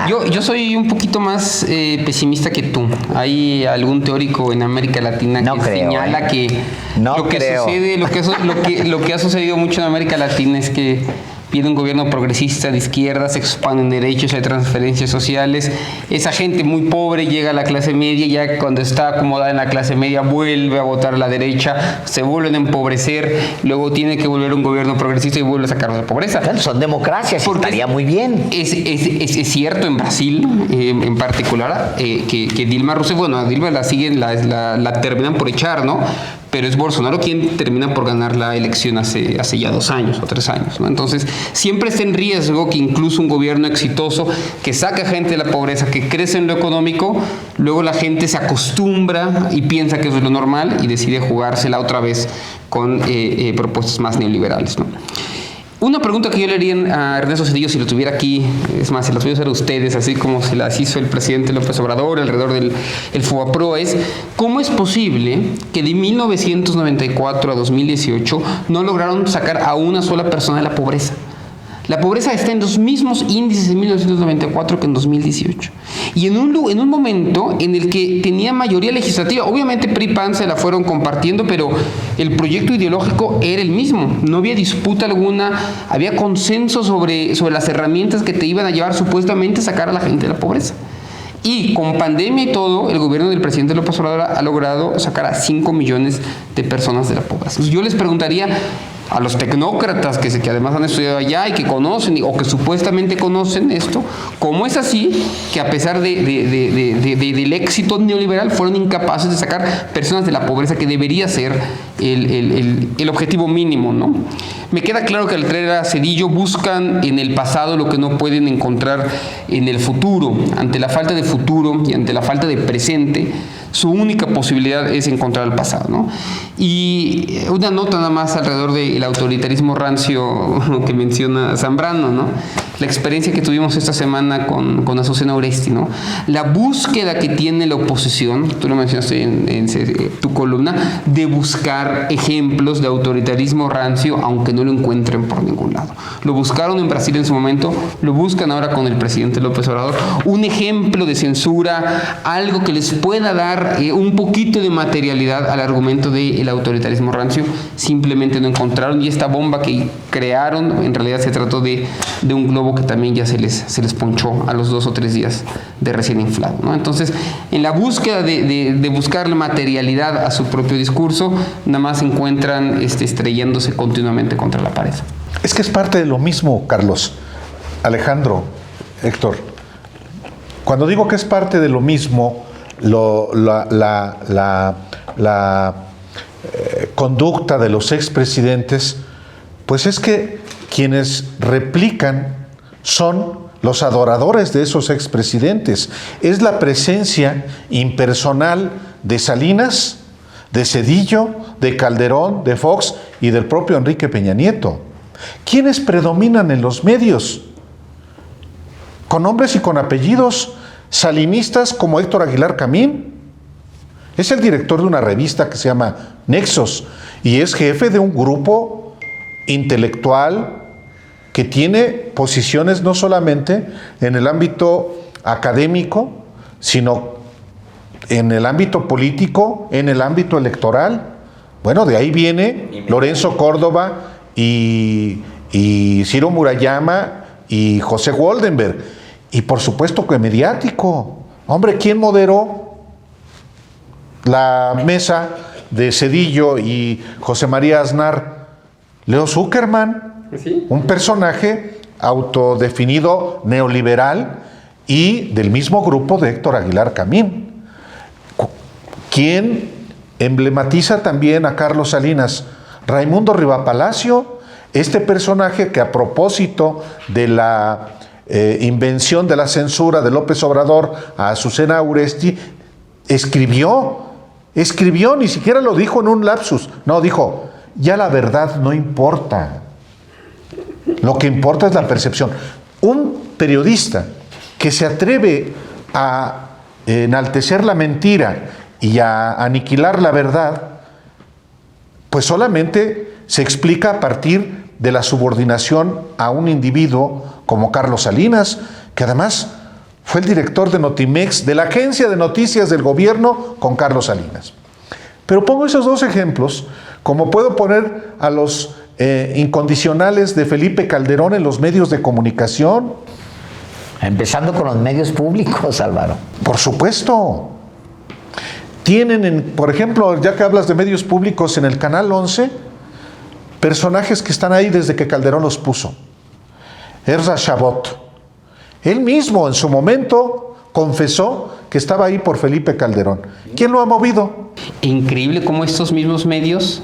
Yo soy un poquito más pesimista que tú. Hay algún teórico en América Latina señala que lo que ha sucedido mucho en América Latina es que viene un gobierno progresista de izquierda, se expanden derechos, hay transferencias sociales, esa gente muy pobre llega a la clase media, ya cuando está acomodada en la clase media vuelve a votar a la derecha, se vuelven a empobrecer, luego tiene que volver un gobierno progresista y vuelve a sacarlos de la pobreza. Claro, son democracias, porque estaría muy bien. Es cierto en Brasil, en particular, que Dilma Rousseff, bueno, a Dilma la terminan por echar, ¿no? Pero es Bolsonaro quien termina por ganar la elección hace ya 2 años o 3 años, ¿no? Entonces, siempre está en riesgo que incluso un gobierno exitoso que saca gente de la pobreza, que crece en lo económico, luego la gente se acostumbra y piensa que eso es lo normal y decide jugársela otra vez con propuestas más neoliberales, ¿no? Una pregunta que yo le haría a Ernesto Zedillo si lo tuviera aquí, es más, se las voy a hacer a ustedes, así como se las hizo el presidente López Obrador alrededor del FOBAPROA, es ¿cómo es posible que de 1994 a 2018 no lograron sacar a una sola persona de la pobreza? La pobreza está en los mismos índices en 1994 que en 2018. Y en un momento en el que tenía mayoría legislativa. Obviamente PRI y PAN se la fueron compartiendo, pero el proyecto ideológico era el mismo. No había disputa alguna, había consenso sobre las herramientas que te iban a llevar supuestamente a sacar a la gente de la pobreza. Y con pandemia y todo, el gobierno del presidente López Obrador ha logrado sacar a 5 millones de personas de la pobreza. Entonces yo les preguntaría a los tecnócratas que además han estudiado allá y que conocen o que supuestamente conocen esto, ¿cómo es así que a pesar del éxito neoliberal fueron incapaces de sacar personas de la pobreza, que debería ser el objetivo mínimo, ¿no? Me queda claro que al traer a Zedillo buscan en el pasado lo que no pueden encontrar en el futuro. Ante la falta de futuro y ante la falta de presente, su única posibilidad es encontrar el pasado, ¿no? Y una nota nada más alrededor del autoritarismo rancio que menciona Zambrano, ¿no? La experiencia que tuvimos esta semana con Azucena Oresti, ¿no? La búsqueda que tiene la oposición, tú lo mencionaste en tu columna, de buscar ejemplos de autoritarismo rancio, aunque no lo encuentren por ningún lado. Lo buscaron en Brasil en su momento, lo buscan ahora con el presidente López Obrador. Un ejemplo de censura, algo que les pueda dar un poquito de materialidad al argumento del autoritarismo rancio, simplemente no encontraron. Y esta bomba que crearon, en realidad se trató de un globo que también ya se les ponchó a los 2 o 3 días de recién inflado, ¿no? Entonces, en la búsqueda de buscar materialidad a su propio discurso, nada más se encuentran estrellándose continuamente contra la pared. Es que es parte de lo mismo, Carlos, Alejandro, Héctor. Cuando digo que es parte de lo mismo, la conducta de los expresidentes, pues es que quienes replican son los adoradores de esos expresidentes. Es la presencia impersonal de Salinas, de Zedillo, de Calderón, de Fox y del propio Enrique Peña Nieto. ¿Quiénes predominan en los medios? Con nombres y con apellidos, salinistas como Héctor Aguilar Camín. Es el director de una revista que se llama Nexos y es jefe de un grupo intelectual que tiene posiciones no solamente en el ámbito académico, sino en el ámbito político, en el ámbito electoral. Bueno, de ahí viene Lorenzo Córdoba y Ciro Murayama y José Woldenberg. Y por supuesto que mediático. Hombre, ¿quién moderó la mesa de Zedillo y José María Aznar? Leo Zuckerman. ¿Sí? Un personaje autodefinido neoliberal y del mismo grupo de Héctor Aguilar Camín, quien emblematiza también a Carlos Salinas. Raimundo Rivapalacio, este personaje que a propósito de la invención de la censura de López Obrador a Azucena Oresti, escribió, ni siquiera lo dijo en un lapsus, no, dijo, ya la verdad no importa. Lo que importa es la percepción. Un periodista que se atreve a enaltecer la mentira y a aniquilar la verdad, pues solamente se explica a partir de la subordinación a un individuo como Carlos Salinas, que además fue el director de Notimex, de la agencia de noticias del gobierno con Carlos Salinas. Pero pongo esos 2 ejemplos, como puedo poner a los incondicionales de Felipe Calderón en los medios de comunicación. Empezando con los medios públicos, Álvaro. Por supuesto. Tienen, por ejemplo, ya que hablas de medios públicos, en el Canal 11, personajes que están ahí desde que Calderón los puso. Ezra Chabot. Él mismo en su momento confesó que estaba ahí por Felipe Calderón. ¿Quién lo ha movido? Increíble cómo estos mismos medios,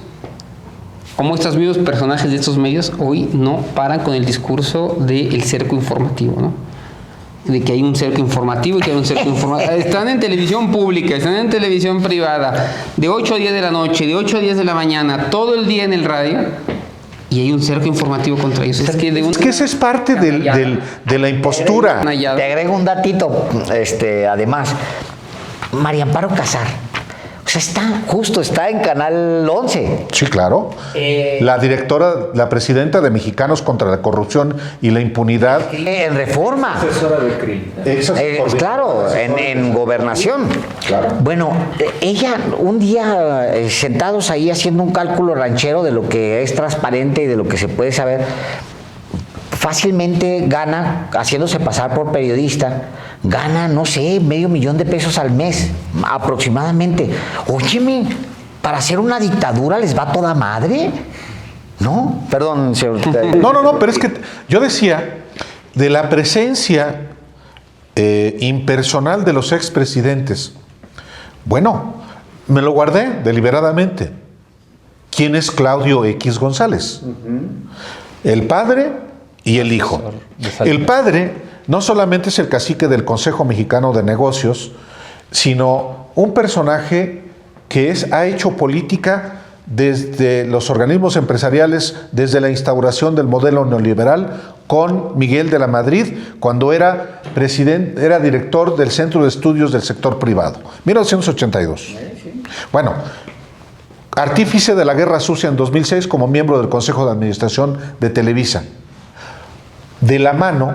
cómo estos mismos personajes de estos medios hoy no paran con el discurso del cerco informativo, ¿no? De que hay un cerco informativo y que hay un cerco informativo. Están en televisión pública, están en televisión privada, de 8 a 10 de la noche, de 8 a 10 de la mañana, todo el día en el radio, y hay un cerco informativo contra ellos. Es que esa es parte de la impostura. Te agrego un datito, además. María Amparo Casar, O sea, está en Canal 11. Sí, claro. La directora, la presidenta de Mexicanos contra la Corrupción y la Impunidad. En Reforma. Asesora de CRIL. Claro, en Gobernación. Claro. Bueno, ella un día sentados ahí haciendo un cálculo ranchero de lo que es transparente y de lo que se puede saber, fácilmente gana, haciéndose pasar por periodista, gana, no sé, $500,000 al mes, aproximadamente. Óyeme, para hacer una dictadura les va toda madre, ¿no? Perdón, señor. No, pero es que yo decía, de la presencia impersonal de los expresidentes, bueno, me lo guardé deliberadamente. ¿Quién es Claudio X González? El padre y el hijo. El padre no solamente es el cacique del Consejo Mexicano de Negocios, sino un personaje que ha hecho política desde los organismos empresariales, desde la instauración del modelo neoliberal con Miguel de la Madrid, cuando era director del Centro de Estudios del Sector Privado, 1982. Bueno, artífice de la Guerra Sucia en 2006 como miembro del Consejo de Administración de Televisa, de la mano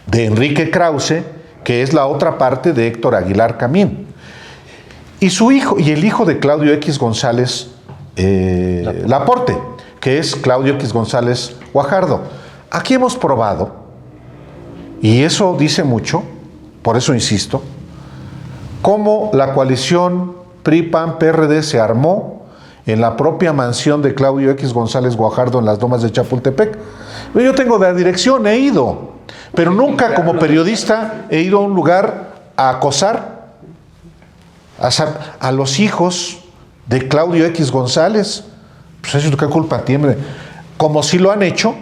de Enrique Krause, que es la otra parte de Héctor Aguilar Camín. Y su hijo, y el hijo de Claudio X González Laporte, que es Claudio X González Guajardo. Aquí hemos probado, y eso dice mucho, por eso insisto, cómo la coalición PRI-PAN-PRD se armó en la propia mansión de Claudio X González Guajardo en las Lomas de Chapultepec. Yo tengo de la dirección, he ido, pero nunca como periodista he ido a un lugar a acosar a los hijos de Claudio X González. Pues eso, ¿qué culpa tiene? Como si lo han hecho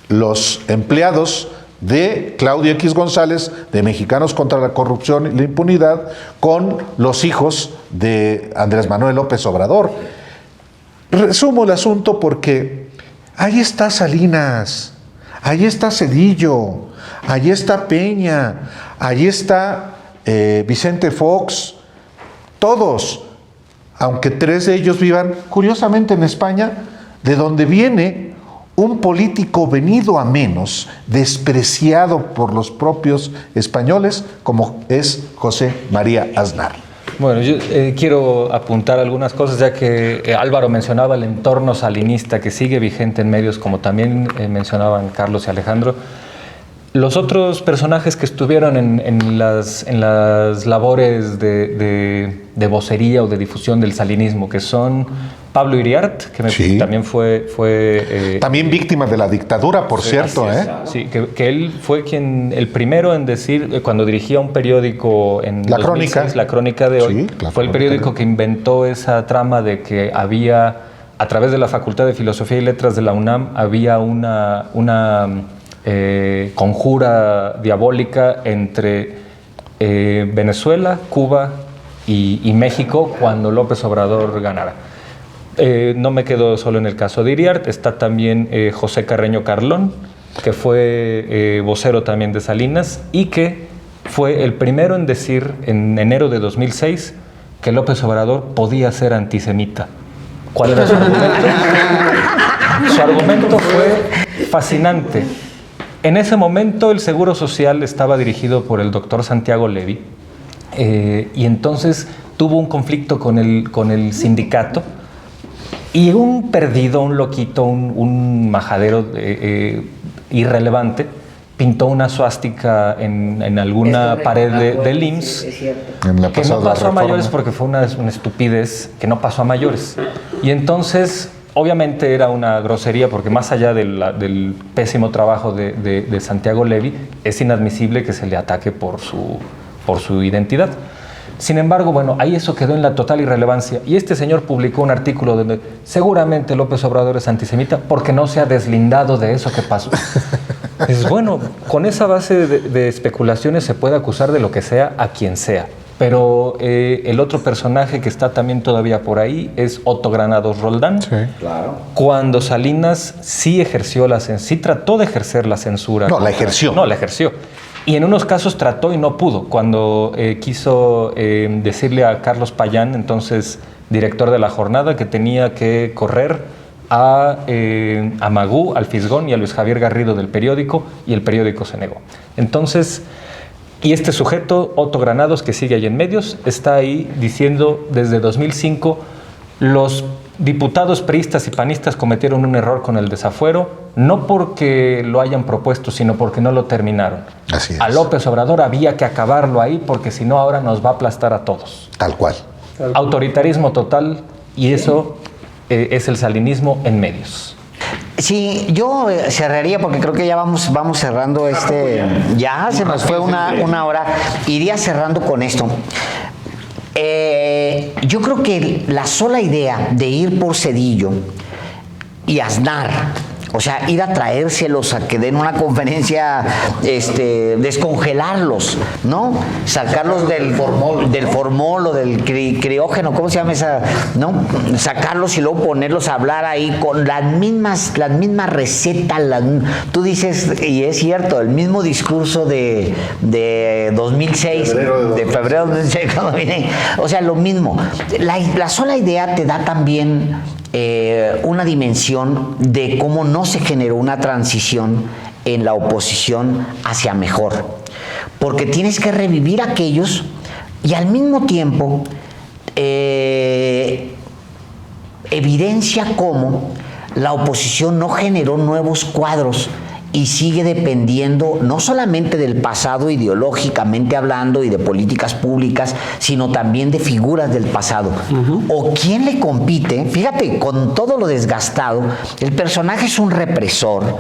los empleados de Claudio X González, de Mexicanos contra la Corrupción y la Impunidad, con los hijos de Andrés Manuel López Obrador. Resumo el asunto porque ahí está Salinas, ahí está Zedillo, ahí está Peña, ahí está Vicente Fox, todos, aunque 3 de ellos vivan curiosamente en España, de donde viene un político venido a menos, despreciado por los propios españoles, como es José María Aznar. Bueno, yo quiero apuntar algunas cosas, ya que Álvaro mencionaba el entorno salinista que sigue vigente en medios, como también mencionaban Carlos y Alejandro. Los otros personajes que estuvieron en las labores de vocería o de difusión del salinismo, que son Pablo Iriart, que también fue también víctima de la dictadura, por cierto. Sí, que él fue el primero en decir, cuando dirigía un periódico en La 2006, Crónica. La Crónica de Hoy, Sí, fue el periódico que inventó esa trama de que había, a través de la Facultad de Filosofía y Letras de la UNAM, había una conjura diabólica entre Venezuela, Cuba y México cuando López Obrador ganara. No me quedo solo en el caso de Iriart, está también José Carreño Carlón, que fue vocero también de Salinas y que fue el primero en decir en enero de 2006 que López Obrador podía ser antisemita. ¿Cuál era su argumento? Su argumento fue fascinante. En ese momento el Seguro Social estaba dirigido por el doctor Santiago Levy y entonces tuvo un conflicto con el sindicato y un perdido, un loquito, un majadero irrelevante pintó una suástica en alguna pared del IMSS que no pasó a mayores porque fue una estupidez que no pasó a mayores. Y entonces obviamente era una grosería porque más allá del pésimo trabajo de Santiago Levy, es inadmisible que se le ataque por su identidad. Sin embargo, bueno, ahí eso quedó en la total irrelevancia y este señor publicó un artículo donde seguramente López Obrador es antisemita porque no se ha deslindado de eso que pasó. Es bueno, con esa base de especulaciones se puede acusar de lo que sea a quien sea. Pero el otro personaje que está también todavía por ahí es Otto Granados Roldán. Sí. Claro. Cuando Salinas sí trató de ejercer la censura. No, la ejerció. No, la ejerció. Y en unos casos trató y no pudo. Cuando quiso decirle a Carlos Payán, entonces director de La Jornada, que tenía que correr a Magú, al Fisgón y a Luis Javier Garrido del periódico, y el periódico se negó. Entonces, y este sujeto, Otto Granados, que sigue ahí en medios, está ahí diciendo desde 2005, los diputados priistas y panistas cometieron un error con el desafuero, no porque lo hayan propuesto, sino porque no lo terminaron. Así es. A López Obrador había que acabarlo ahí, porque si no ahora nos va a aplastar a todos. Tal cual. Autoritarismo total, y eso es el salinismo en medios. Sí, yo cerraría porque creo que ya vamos cerrando ya se nos fue una hora. Iría cerrando con esto. Yo creo que la sola idea de ir por Zedillo y Aznar, o sea, ir a traérselos a que den una conferencia, descongelarlos, ¿no? Sacarlos del formol o del criógeno, ¿cómo se llama esa? ¿No? Sacarlos y luego ponerlos a hablar ahí con las mismas recetas. Tú dices, y es cierto, el mismo discurso de 2006, de febrero de 2006, cuando vine. O sea, lo mismo. La sola idea te da también una dimensión de cómo no se generó una transición en la oposición hacia mejor, porque tienes que revivir aquellos y al mismo tiempo evidencia cómo la oposición no generó nuevos cuadros y sigue dependiendo no solamente del pasado ideológicamente hablando y de políticas públicas, sino también de figuras del pasado. O quién le compite. Fíjate, con todo lo desgastado, el personaje es un represor.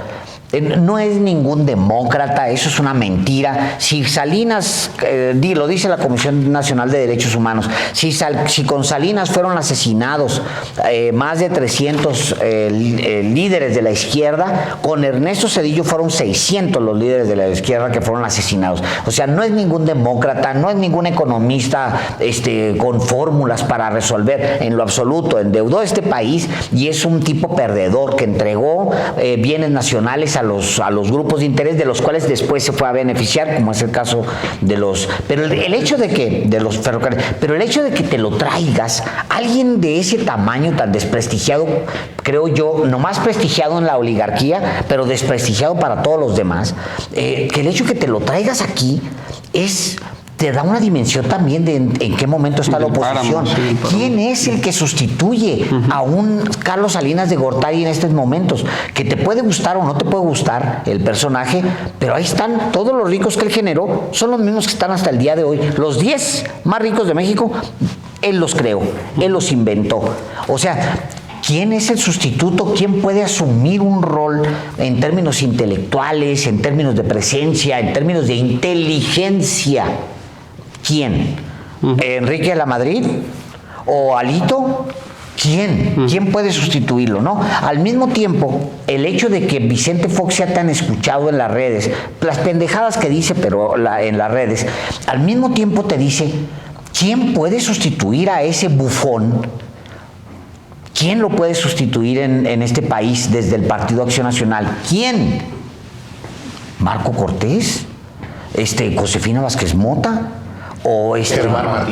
No es ningún demócrata, eso es una mentira. Si Salinas, lo dice la Comisión Nacional de Derechos Humanos, si con Salinas fueron asesinados más de 300 líderes de la izquierda, con Ernesto Zedillo fueron 600 los líderes de la izquierda que fueron asesinados. O sea, no es ningún demócrata, no es ningún economista con fórmulas para resolver en lo absoluto. Endeudó este país y es un tipo perdedor que entregó bienes nacionales a los grupos de interés, de los cuales después se fue a beneficiar, como es el caso de los... Pero el hecho de que, de los ferrocarriles, pero el hecho de que te lo traigas, alguien de ese tamaño tan desprestigiado, creo yo, nomás prestigiado en la oligarquía, pero desprestigiado para todos los demás, que el hecho de que te lo traigas aquí te da una dimensión también de en qué momento está la oposición. ¿Quién es el que sustituye a un Carlos Salinas de Gortari en estos momentos? Que te puede gustar o no te puede gustar el personaje, pero ahí están todos los ricos que él generó, son los mismos que están hasta el día de hoy. Los 10 más ricos de México, él los creó, él los inventó. O sea, ¿quién es el sustituto? ¿Quién puede asumir un rol en términos intelectuales, en términos de presencia, en términos de inteligencia? ¿Quién? ¿Enrique de la Madrid? ¿O Alito? ¿Quién? ¿Quién puede sustituirlo? ¿No? Al mismo tiempo, el hecho de que Vicente Fox sea tan escuchado en las redes, las pendejadas que dice, pero en las redes, al mismo tiempo te dice, ¿quién puede sustituir a ese bufón? ¿Quién lo puede sustituir en este país desde el Partido Acción Nacional? ¿Quién? ¿Marco Cortés? ¿Josefina Vázquez Mota? ¿O Germán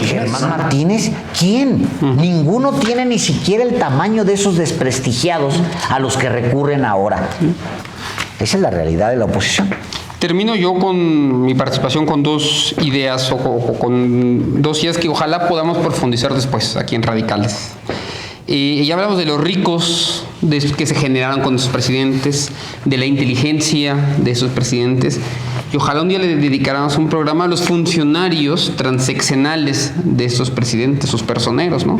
Martínez? ¿Quién? Ninguno tiene ni siquiera el tamaño de esos desprestigiados a los que recurren ahora. Esa es la realidad de la oposición. Termino yo con mi participación con dos ideas o con dos ideas que ojalá podamos profundizar después aquí en Radicales. Ya hablamos de los ricos que se generaron con esos presidentes, de la inteligencia de esos presidentes, y ojalá un día le dedicáramos un programa a los funcionarios transeccionales de estos presidentes, sus personeros, ¿no?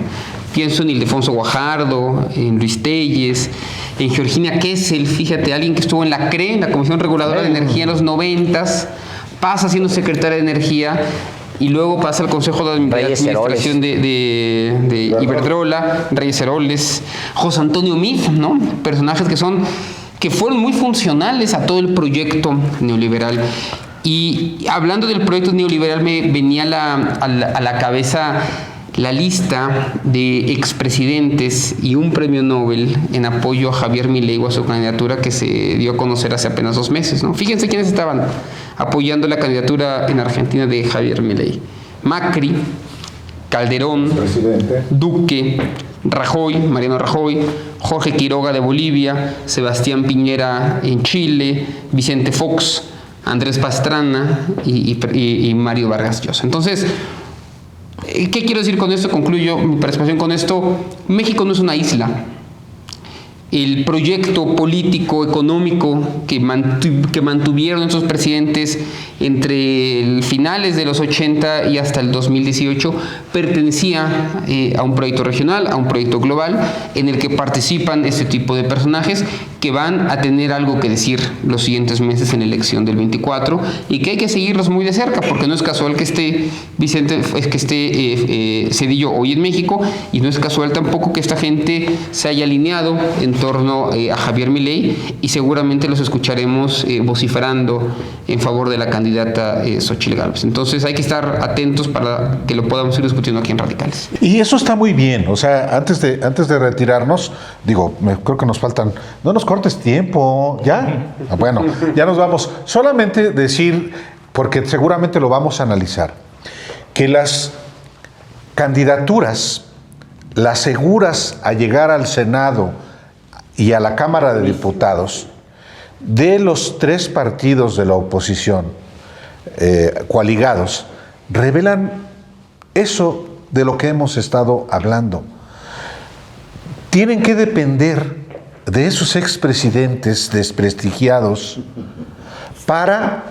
Pienso en Ildefonso Guajardo, en Luis Telles, en Georgina Kessel, fíjate, alguien que estuvo en la CRE, la Comisión Reguladora de Energía en los 90s, pasa siendo secretaria de Energía, y luego pasa al Consejo de Administración de Iberdrola, Reyes Heroles, José Antonio Meade, ¿no? Personajes que fueron muy funcionales a todo el proyecto neoliberal. Y hablando del proyecto neoliberal, me venía a la cabeza la lista de expresidentes y un premio Nobel en apoyo a Javier Milei o a su candidatura que se dio a conocer hace apenas 2 meses, ¿no? Fíjense quiénes estaban apoyando la candidatura en Argentina de Javier Milei. Macri, Calderón, Duque, Rajoy, Mariano Rajoy, Jorge Quiroga de Bolivia, Sebastián Piñera en Chile, Vicente Fox, Andrés Pastrana y Mario Vargas Llosa. Entonces, ¿qué quiero decir con esto? Concluyo mi participación con esto. México no es una isla. El proyecto político, económico que mantuvieron estos presidentes entre finales de los 80 y hasta el 2018 pertenecía a un proyecto regional, a un proyecto global, en el que participan este tipo de personajes que van a tener algo que decir los siguientes meses en la elección del 24 y que hay que seguirlos muy de cerca, porque no es casual que esté Zedillo hoy en México, y no es casual tampoco que esta gente se haya alineado en torno a Javier Milei, y seguramente los escucharemos vociferando en favor de la candidata Xóchitl Gálvez. Entonces hay que estar atentos para que lo podamos ir discutiendo aquí en Radicales. Y eso está muy bien. O sea, antes de retirarnos, digo, creo que nos faltan, no nos cortes tiempo, ¿ya? Bueno, ya nos vamos. Solamente decir, porque seguramente lo vamos a analizar, que las candidaturas, las seguras a llegar al Senado y a la Cámara de Diputados, de los 3 partidos de la oposición coaligados, revelan eso de lo que hemos estado hablando. Tienen que depender de esos expresidentes desprestigiados para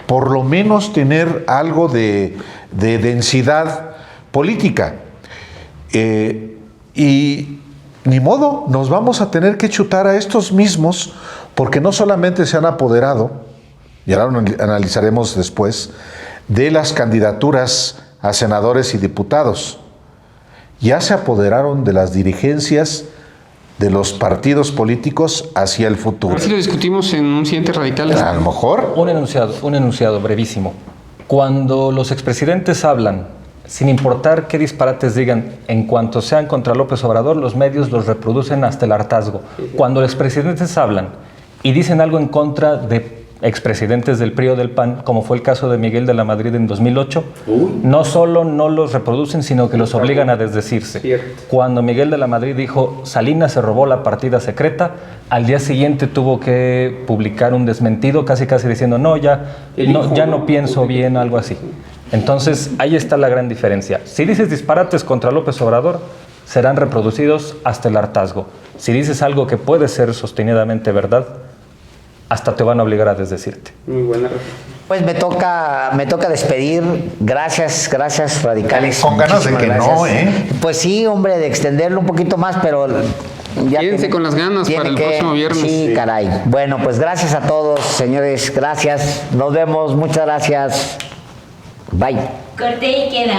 por lo menos tener algo de densidad política. Y ni modo, nos vamos a tener que chutar a estos mismos, porque no solamente se han apoderado, y ahora lo analizaremos después, de las candidaturas a senadores y diputados, ya se apoderaron de las dirigencias de los partidos políticos hacia el futuro. A ver si lo discutimos en un siguiente radical. A lo mejor. Un enunciado brevísimo. Cuando los expresidentes hablan, sin importar qué disparates digan, en cuanto sean contra López Obrador, los medios los reproducen hasta el hartazgo. Cuando los expresidentes hablan y dicen algo en contra de expresidentes del PRI o del PAN, como fue el caso de Miguel de la Madrid en 2008, no solo no los reproducen, sino que los obligan a desdecirse. Cuando Miguel de la Madrid dijo Salinas se robó la partida secreta, al día siguiente tuvo que publicar un desmentido, casi diciendo ya no pienso bien, algo así. Entonces ahí está la gran diferencia. Si dices disparates contra López Obrador, serán reproducidos hasta el hartazgo. Si dices algo que puede ser sostenidamente verdad, hasta te van a obligar a desdecirte. Muy buena respuesta. Pues me toca despedir. Gracias, radicales. Con ganas de que gracias. no, ¿eh? Pues sí, hombre, de extenderlo un poquito más, pero ya Quédense con las ganas para el próximo viernes. Sí, caray. Bueno, pues gracias a todos, señores. Gracias. Nos vemos. Muchas gracias. Bye. Corte y queda.